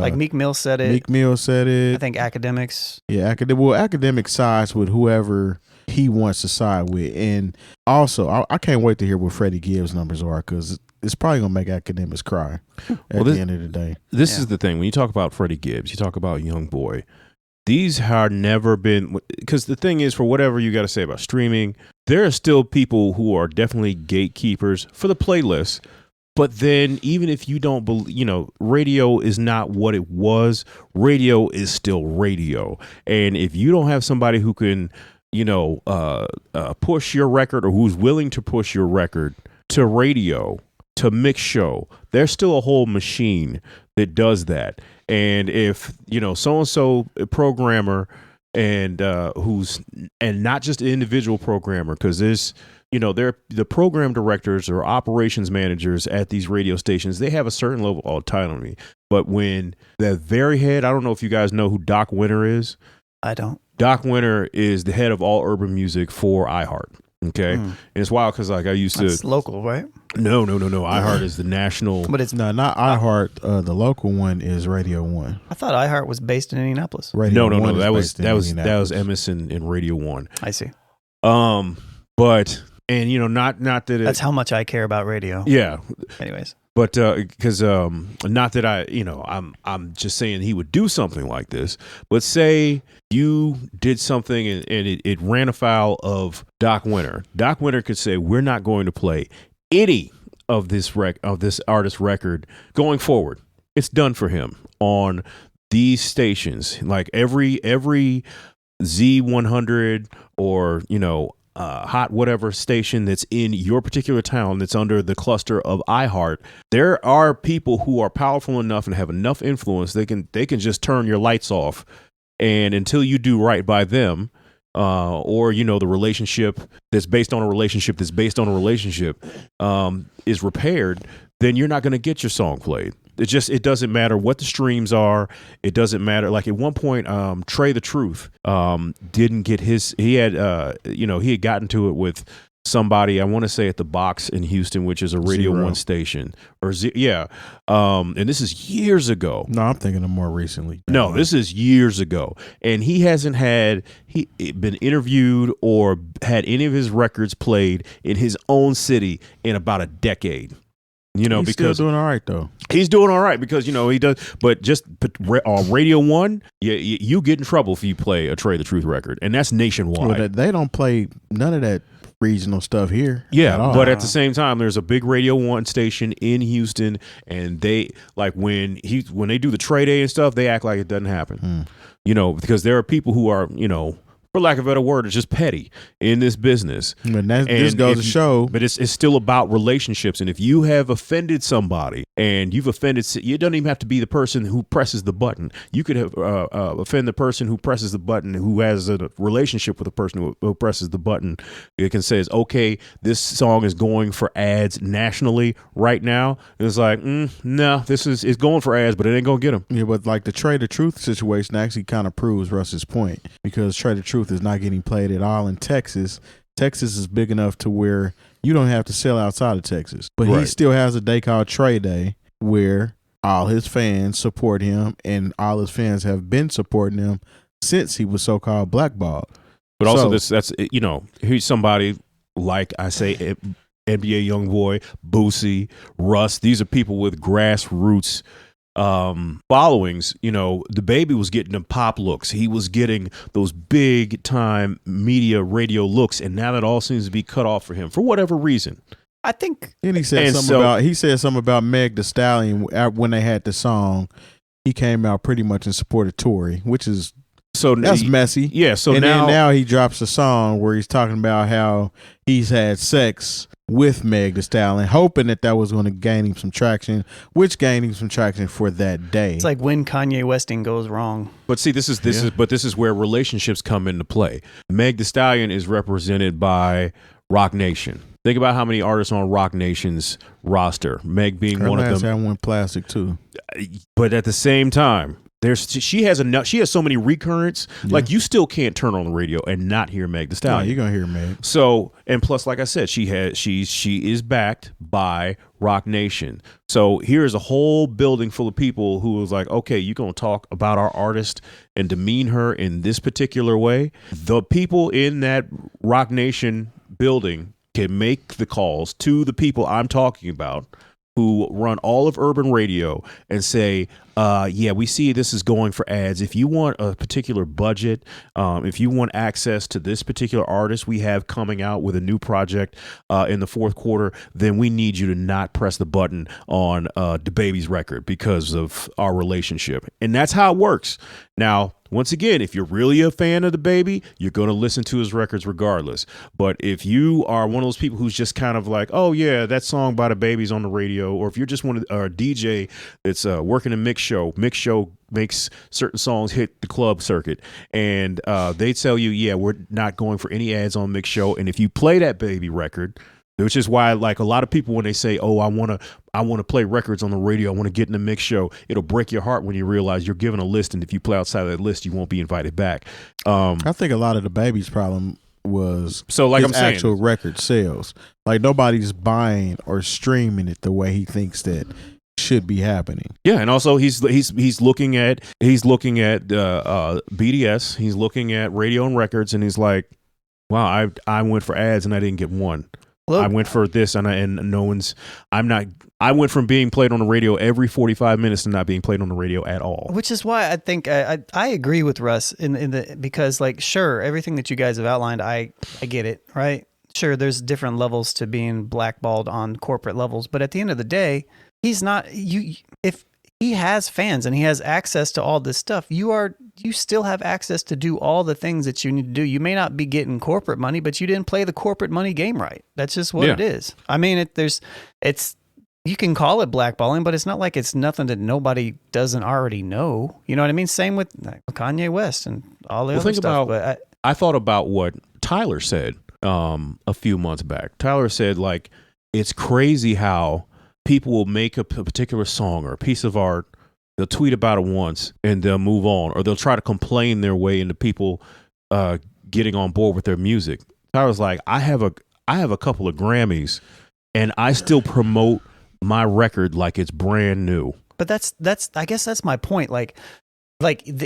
Like Meek Mill said it. Meek Mill said it. I think Academics. Yeah, Academic sides with whoever he wants to side with. And also, I can't wait to hear what Freddie Gibbs' numbers are, because it's probably going to make Academics cry at the end of the day. This is the thing. When you talk about Freddie Gibbs, you talk about Young Boy. These have never been, because the thing is, for whatever you got to say about streaming, there are still people who are definitely gatekeepers for the playlist. But then even if you don't believe, radio is not what it was. Radio is still radio. And if you don't have somebody who can, push your record, or who's willing to push your record to radio, to mix show, there's still a whole machine that does that. And if so-and-so programmer, and and not just an individual programmer, because there's they're the program directors or operations managers at these radio stations, they have a certain level of autonomy. But when the very head, I don't know if you guys know who Doc Winter is. I don't. Doc Winter is the head of all urban music for iHeart. Okay. And it's wild because I used to. It's local, right? No. iHeart is the national. But it's not iHeart. The local one is Radio 1. I thought iHeart was based in Indianapolis. Radio No. That was Emerson and Radio 1. I see. But not that that's how much I care about radio. Yeah. Anyways. But because not that I'm just saying he would do something like this, but say you did something and it ran afoul of Doc Winter. Doc Winter could say, we're not going to play any of this artist's record going forward. It's done for him on these stations, like every Z100 or hot whatever station that's in your particular town that's under the cluster of iHeart. There are people who are powerful enough and have enough influence they can just turn your lights off, and until you do right by them, or the relationship that's based on a relationship is repaired, then you're not going to get your song played. It doesn't matter what the streams are. It doesn't matter. Like at one point, Trey the Truth didn't get his. He had he had gotten to it with somebody, I want to say at the Box in Houston, which is a Radio 1 station, or and this is years ago. No, I'm thinking of more recently. No, this is years ago, and he hasn't been interviewed or had any of his records played in his own city in about a decade. He's because still doing all right though. He's doing all right because he does. But just on Radio 1, you get in trouble if you play a Trey the Truth record, and that's nationwide. Well, they don't play none of that regional stuff here. Yeah, but at the same time, there's a big Radio 1 station in Houston, and they when they do the Trey Day and stuff, they act like it doesn't happen. Because there are people who are for lack of a better word, it's just petty in this business. This goes to show. But it's still about relationships. And if you have offended somebody and you've offended, you don't even have to be the person who presses the button. You could have offend the person who presses the button, who has a relationship with the person who presses the button. It can say, okay, this song is going for ads nationally right now. And it's like, no, it's going for ads, but it ain't going to get them. Yeah, but like the Trey the Truth situation actually kind of proves Russ's point, because Trey the Truth is not getting played at all in Texas, Texas is big enough to where you don't have to sell outside of Texas. But he Right. still has a day called Trey Day where all his fans support him, and all his fans have been supporting him since he was so-called blackballed. But also, So- that's he's somebody like I say, NBA YoungBoy, Boosie, Russ. These are people with grassroots followings. DaBaby was getting the pop looks. He was getting those big time media radio looks, and now that all seems to be cut off for him for whatever reason. I think Then he said something about Meg Thee Stallion when they had the song. He came out pretty much in support of Tory, which is that's messy. Yeah. So and now, then now he drops a song where he's talking about how he's had sex with Meg Thee Stallion, hoping that was going to gain him some traction, which gained him some traction for that day. it's like when Kanye Westing goes wrong. But see, this is where relationships come into play. Meg Thee Stallion is represented by Rock Nation. Think about how many artists on Rock Nation's roster. Meg being Her one of last them. album went plastic too. But at the same time, she has so many recurrents. Yeah. Like you still can't turn on the radio and not hear Meg Thee Yeah, Stallion. you're gonna hear Meg. So, and plus, like I said, she is backed by Rock Nation. So here's a whole building full of people who was like, okay, you're going to talk about our artist and demean her in this particular way. The people in that Rock Nation building can make the calls to the people I'm talking about who run all of urban radio and say, yeah, we see this is going for ads. If you want a particular budget, if you want access to this particular artist we have coming out with a new project in the fourth quarter, then we need you to not press the button on DaBaby's record because of our relationship. And that's how it works. Now, once again, if you're really a fan of DaBaby, you're going to listen to his records regardless. But if you are one of those people who's just kind of like, oh, yeah, that song by DaBaby's on the radio, or if you're just one of a DJ that's working a mix show makes certain songs hit the club circuit, and they tell you, yeah, we're not going for any ads on mix show. And if you play that Baby record, which is why, like, a lot of people, when they say, oh, I want to play records on the radio, I want to get in the mix show, it'll break your heart when you realize you're given a list, and if you play outside of that list, you won't be invited back. I think a lot of DaBaby's problem was like his actual record sales. Like nobody's buying or streaming it the way he thinks that should be happening. Yeah, and also he's looking at BDS, he's looking at radio and records, and he's like, wow, I went for ads and I didn't get one. Look, I went for this and I went from being played on the radio every 45 minutes to not being played on the radio at all. which is why I think I agree with Russ because, like, sure, everything that you guys have outlined, I get it, right? Sure, there's different levels to being blackballed on corporate levels, but at the end of the day, he's not if he has fans and he has access to all this stuff, you still have access to do all the things that you need to do. You may not be getting corporate money, but you didn't play the corporate money game right. That's just what it is. I mean, you can call it blackballing, but it's not like it's nothing that nobody doesn't already know. You know what I mean? Same with Kanye West and all the other stuff. I thought about what Tyler said a few months back. Tyler said, like, it's crazy how people will make a particular song or a piece of art, they'll tweet about it once and they'll move on, or they'll try to complain their way into people getting on board with their music. Tyler's like, I have a couple of Grammys and I still promote my record like it's brand new. But that's I guess that's my point. Like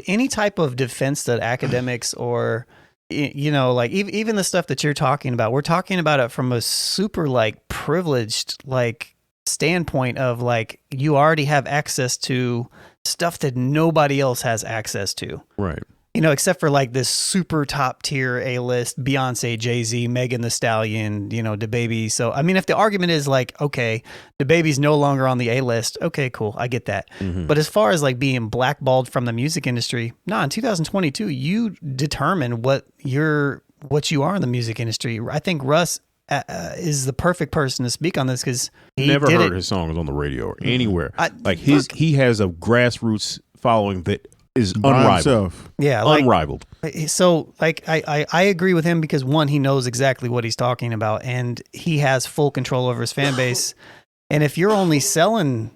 any type of defense that academics or like even the stuff that you're talking about, we're talking about it from a super like privileged like standpoint of like you already have access to stuff that nobody else has access to. Right. Except for like this super top tier A-list, Beyonce, Jay-Z, Megan Thee Stallion, DaBaby. So, I mean, if the argument is like, okay, DaBaby's no longer on the A-list, okay, cool, I get that. Mm-hmm. But as far as like being blackballed from the music industry, in 2022, you determine what you are in the music industry. I think Russ is the perfect person to speak on this because he never heard his songs on the radio or anywhere. He has a grassroots following that is unrivaled. Yeah, unrivaled. So, like, I agree with him because one, he knows exactly what he's talking about, and he has full control over his fan base. And if you're only selling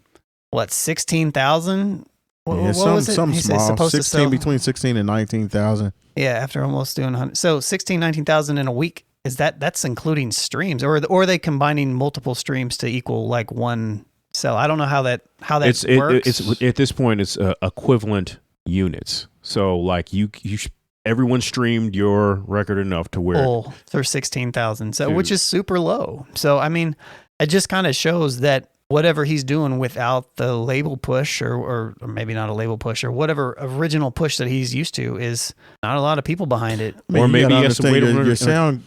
16,000, what was it? Some small, 16 between 16 and 19,000. Yeah, after almost doing 100, so 16, 19,000 in a week. is that's including streams, or are they combining multiple streams to equal like one sell? I don't know how that works. It's at this point it's equivalent units. So like everyone streamed your record enough to where for 16,000. So which is super low. So I mean, it just kind of shows that whatever he's doing without the label push or maybe not a label push or whatever original push that he's used to is not a lot of people behind it. Or maybe he has to wait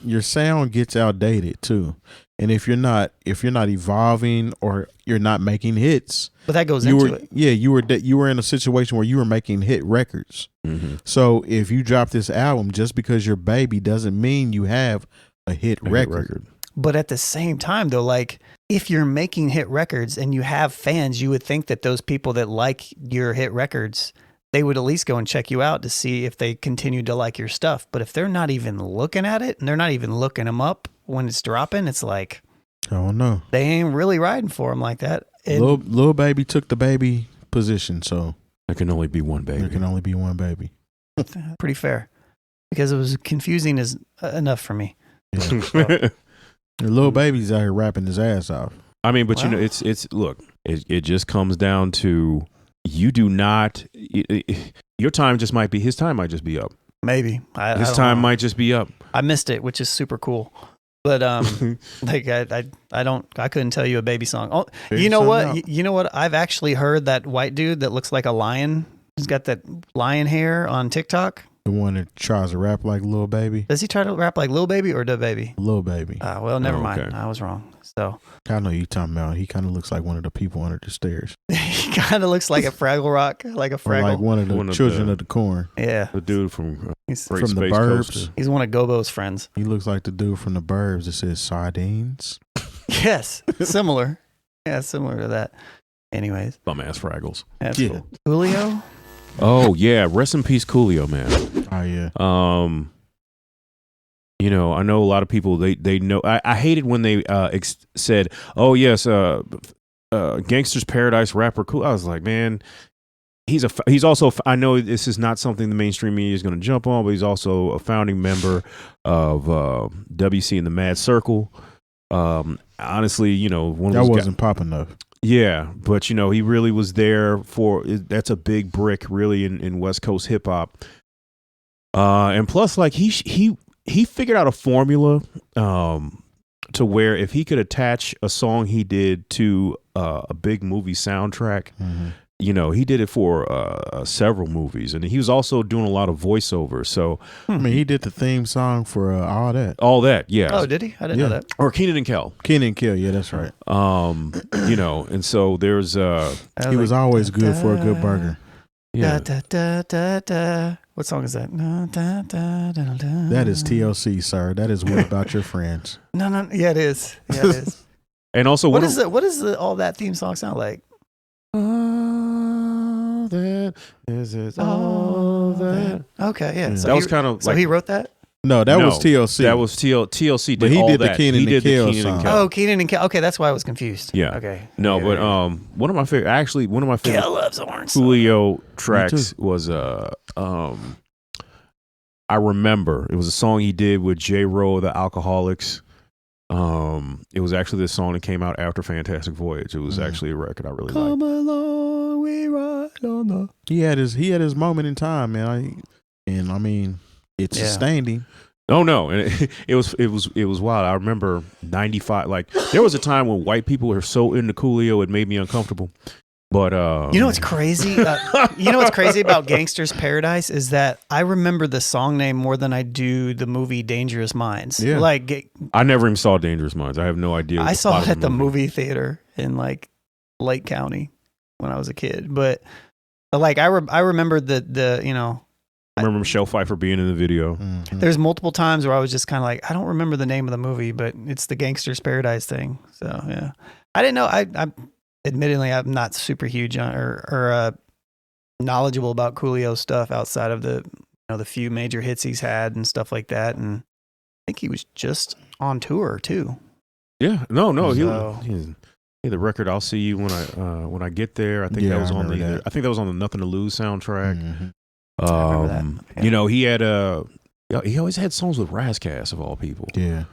your sound gets outdated too. And if you're not evolving or you're not making hits, but that goes into it. Yeah, you were in a situation where you were making hit records. Mm-hmm. So if you drop this album, just because you're Baby doesn't mean you have a hit record. But at the same time, though, like if you're making hit records and you have fans, you would think that those people that like your hit records, they would at least go and check you out to see if they continue to like your stuff. But if they're not even looking at it and they're not even looking them up when it's dropping, it's like, oh no, they ain't really riding for him like that. Lil Baby took the Baby position, so there can only be one Baby. There can only be one Baby. Pretty fair, because it was confusing enough for me. Yeah. So. The Lil Baby's out here rapping his ass off. I mean, but you know, it's look, it just comes down to you do not. Your time just might be his time might just be up. Maybe his time might just be up. I missed it, which is super cool. But like I couldn't tell you a Baby song. Oh, you know what? You know what? I've actually heard that white dude that looks like a lion. He's got that lion hair on TikTok. The one that tries to rap like Lil Baby. Does he try to rap like Lil Baby or DaBaby? Lil Baby. Well, never mind. I was wrong. So I know you talking about. He kind of looks like one of the people under the stairs. He kind of looks like a Fraggle Rock, like a Fraggle. Or like one of the children of the corn. Yeah. The dude from he's Great from Space the Burbs. Coaster. He's one of Gobo's friends. He looks like the dude from the Burbs that says sardines. Yes, similar. Yeah, similar to that. Anyways, Bum ass Fraggles. That's cool. Coolio. Oh yeah, rest in peace, Coolio, man. Oh yeah. You know, I know a lot of people. They know. I hated when they said, "Oh yes, Gangster's Paradise rapper Cool." I was like, man, he's also. I know this is not something the mainstream media is going to jump on, but he's also a founding member of WC and the Mad Circle. Honestly, you know, one of that those wasn't popping enough. Yeah, but you know, he really was there for. That's a big brick, really, in West Coast hip hop. And plus, like he figured out a formula to where if he could attach a song he did to a big movie soundtrack, you know, he did it for several movies, and he was also doing a lot of voiceover. So I mean, he did the theme song for All That. All That, yeah. Oh, did he? I didn't know that. Or 𝐀𝐁 and 𝐁𝐿. 𝐁 and 𝐁𝐿, yeah, that's right. You know, and so there's he was always good for a good burger. Yeah. What song is that? That is TLC, sir. That is What About Your Friends. No. Yeah, it is. Yeah, it is. And also, what does All That theme song sound like? All that is all that. Okay, yeah. So that was kind of so like he wrote that? No, that was TLC. That was TLC. Did but he all did that. The 𝐁 and 𝐁𝐿 song. Oh, 𝐁 and 𝐁𝐿. Okay, that's why I was confused. Yeah. Okay. No, yeah, but one of my favorite loves orange. Coolio tracks was I remember it was a song he did with J Row of the Alcoholics. It was actually this song that came out after Fantastic Voyage. It was actually a record I really liked. Come along, we ride on the. He had his moment in time, man. I mean, it sustained him. Oh no, and it was wild. I remember 95. Like there was a time when white people were so into Coolio it made me uncomfortable. But you know what's crazy? You know what's crazy about Gangster's Paradise is that I remember the song name more than I do the movie Dangerous Minds. Yeah. Like I never even saw Dangerous Minds. I have no idea. I saw it at the movie theater in like Lake County when I was a kid. But like I remember the you know. I remember Michelle Pfeiffer being in the video. Mm-hmm. There's multiple times where I was just kind of like, I don't remember the name of the movie, but it's the Gangster's Paradise thing. So yeah, I didn't know. I admittedly, I'm not super huge on, or knowledgeable about Coolio stuff outside of the few major hits he's had and stuff like that. And I think he was just on tour too. Yeah, no, So, he the record "I'll See You When I Get There." I think that was on the. I think that was on the Nothing to Lose soundtrack. Mm-hmm. I remember that. Yeah. You know, he had Yeah, he always had songs with Razzcast of all people. Yeah.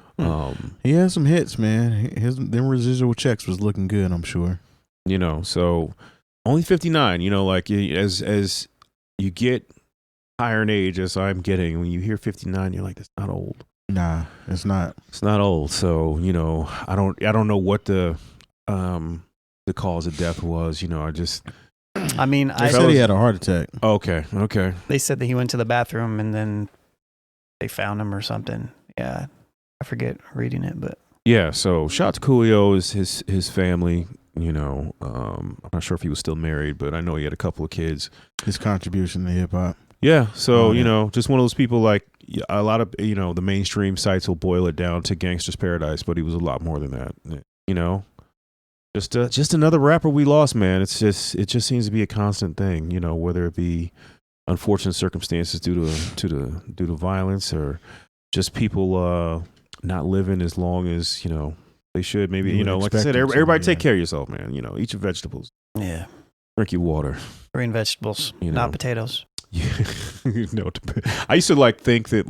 He had some hits, man. Them residual checks was looking good, I'm sure. You know, so only 59. You know, like as you get higher in age, as I'm getting, when you hear 59, you're like, that's not old. Nah, it's not. It's not old. So you know, I don't know what the cause of death was. You know, I mean, They said he had a heart attack. Okay. They said that he went to the bathroom and then they found him or something. Yeah, I forget reading it, but Yeah, so shout out to Coolio, his family. You know, I'm not sure if he was still married, but I know he had a couple of kids. His contribution to hip hop. Yeah, so yeah. you know, just one of those people. Like a lot of the mainstream sites will boil it down to Gangsta's Paradise, but he was a lot more than that. You know, just another rapper we lost, man. It just seems to be a constant thing. You know, whether it be unfortunate circumstances due to violence or just people not living as long as they should. Maybe like I said, everybody take care of yourself, man. Eat your vegetables. Yeah. Drink your water. Green vegetables, not potatoes. Yeah. I used to think that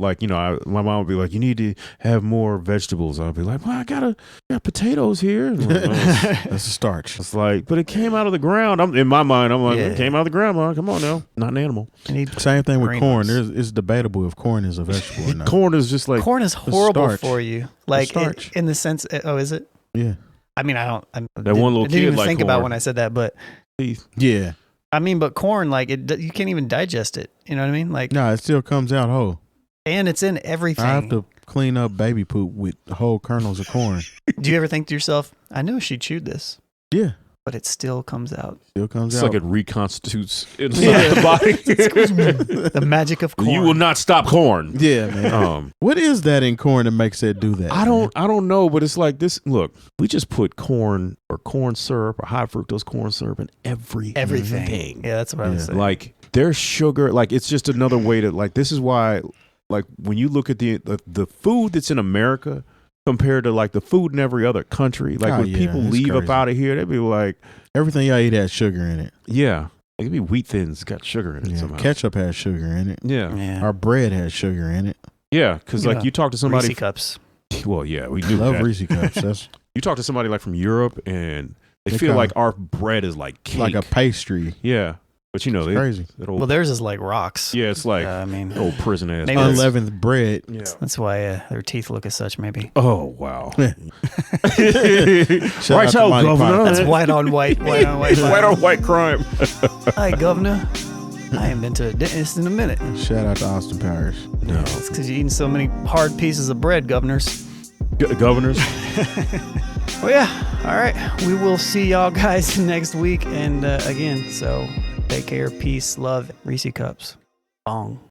my mom would be like, you need to have more vegetables. I'd be like, well, I got potatoes here. Like, that's a starch. It's like, but it came out of the ground. In my mind, I'm like, it came out of the ground. Mom. Come on now, not an animal. Same thing with corn. It's debatable if corn is a vegetable or not. Corn is just like corn is horrible for you. Like in the sense, is it? Yeah. I mean, I that one little kid didn't even think corn. about when I said that, but yeah. I mean, but corn, you can't even digest it. You know what I mean? No, it still comes out whole. And it's in everything. I have to clean up baby poop with whole kernels of corn. Do you ever think to yourself, I know she chewed this. Yeah. But it still comes out. It's like it reconstitutes inside the body. The magic of corn. You will not stop corn. Yeah, man. What is that in corn that makes it do that? I don't know, but it's like this. Look, we just put corn or corn syrup or high fructose corn syrup in everything. Yeah, that's what I was saying. Like there's sugar. Like it's just another way to this is why when you look at the food that's in America compared to the food in every other country, when people leave up out of here, they'd be like, everything y'all eat has sugar in it. Yeah. It could be wheat thins got sugar in it somehow. Ketchup has sugar in it. Yeah. Our bread has sugar in it. Yeah, because you talk to somebody. Reese cups. Well, yeah, we do love that. Reese cups. You talk to somebody from Europe and they feel like our bread is like cake. Like a pastry. Yeah. But it's crazy. Well, theirs is like rocks. Yeah, it's like old prison ass. Unleavened bread. Yeah. That's why their teeth look as such, maybe. Oh, wow. Right out, Governor. That's white on white. White on white. White on white crime. Hi, Governor. I ain't been to a dentist in a minute. Shout out to Austin Powers. No. It's because you're eating so many hard pieces of bread, governors. Governors? Well, yeah. All right. We will see y'all guys next week. And again, so take care, peace, love, Reese cups. Bong.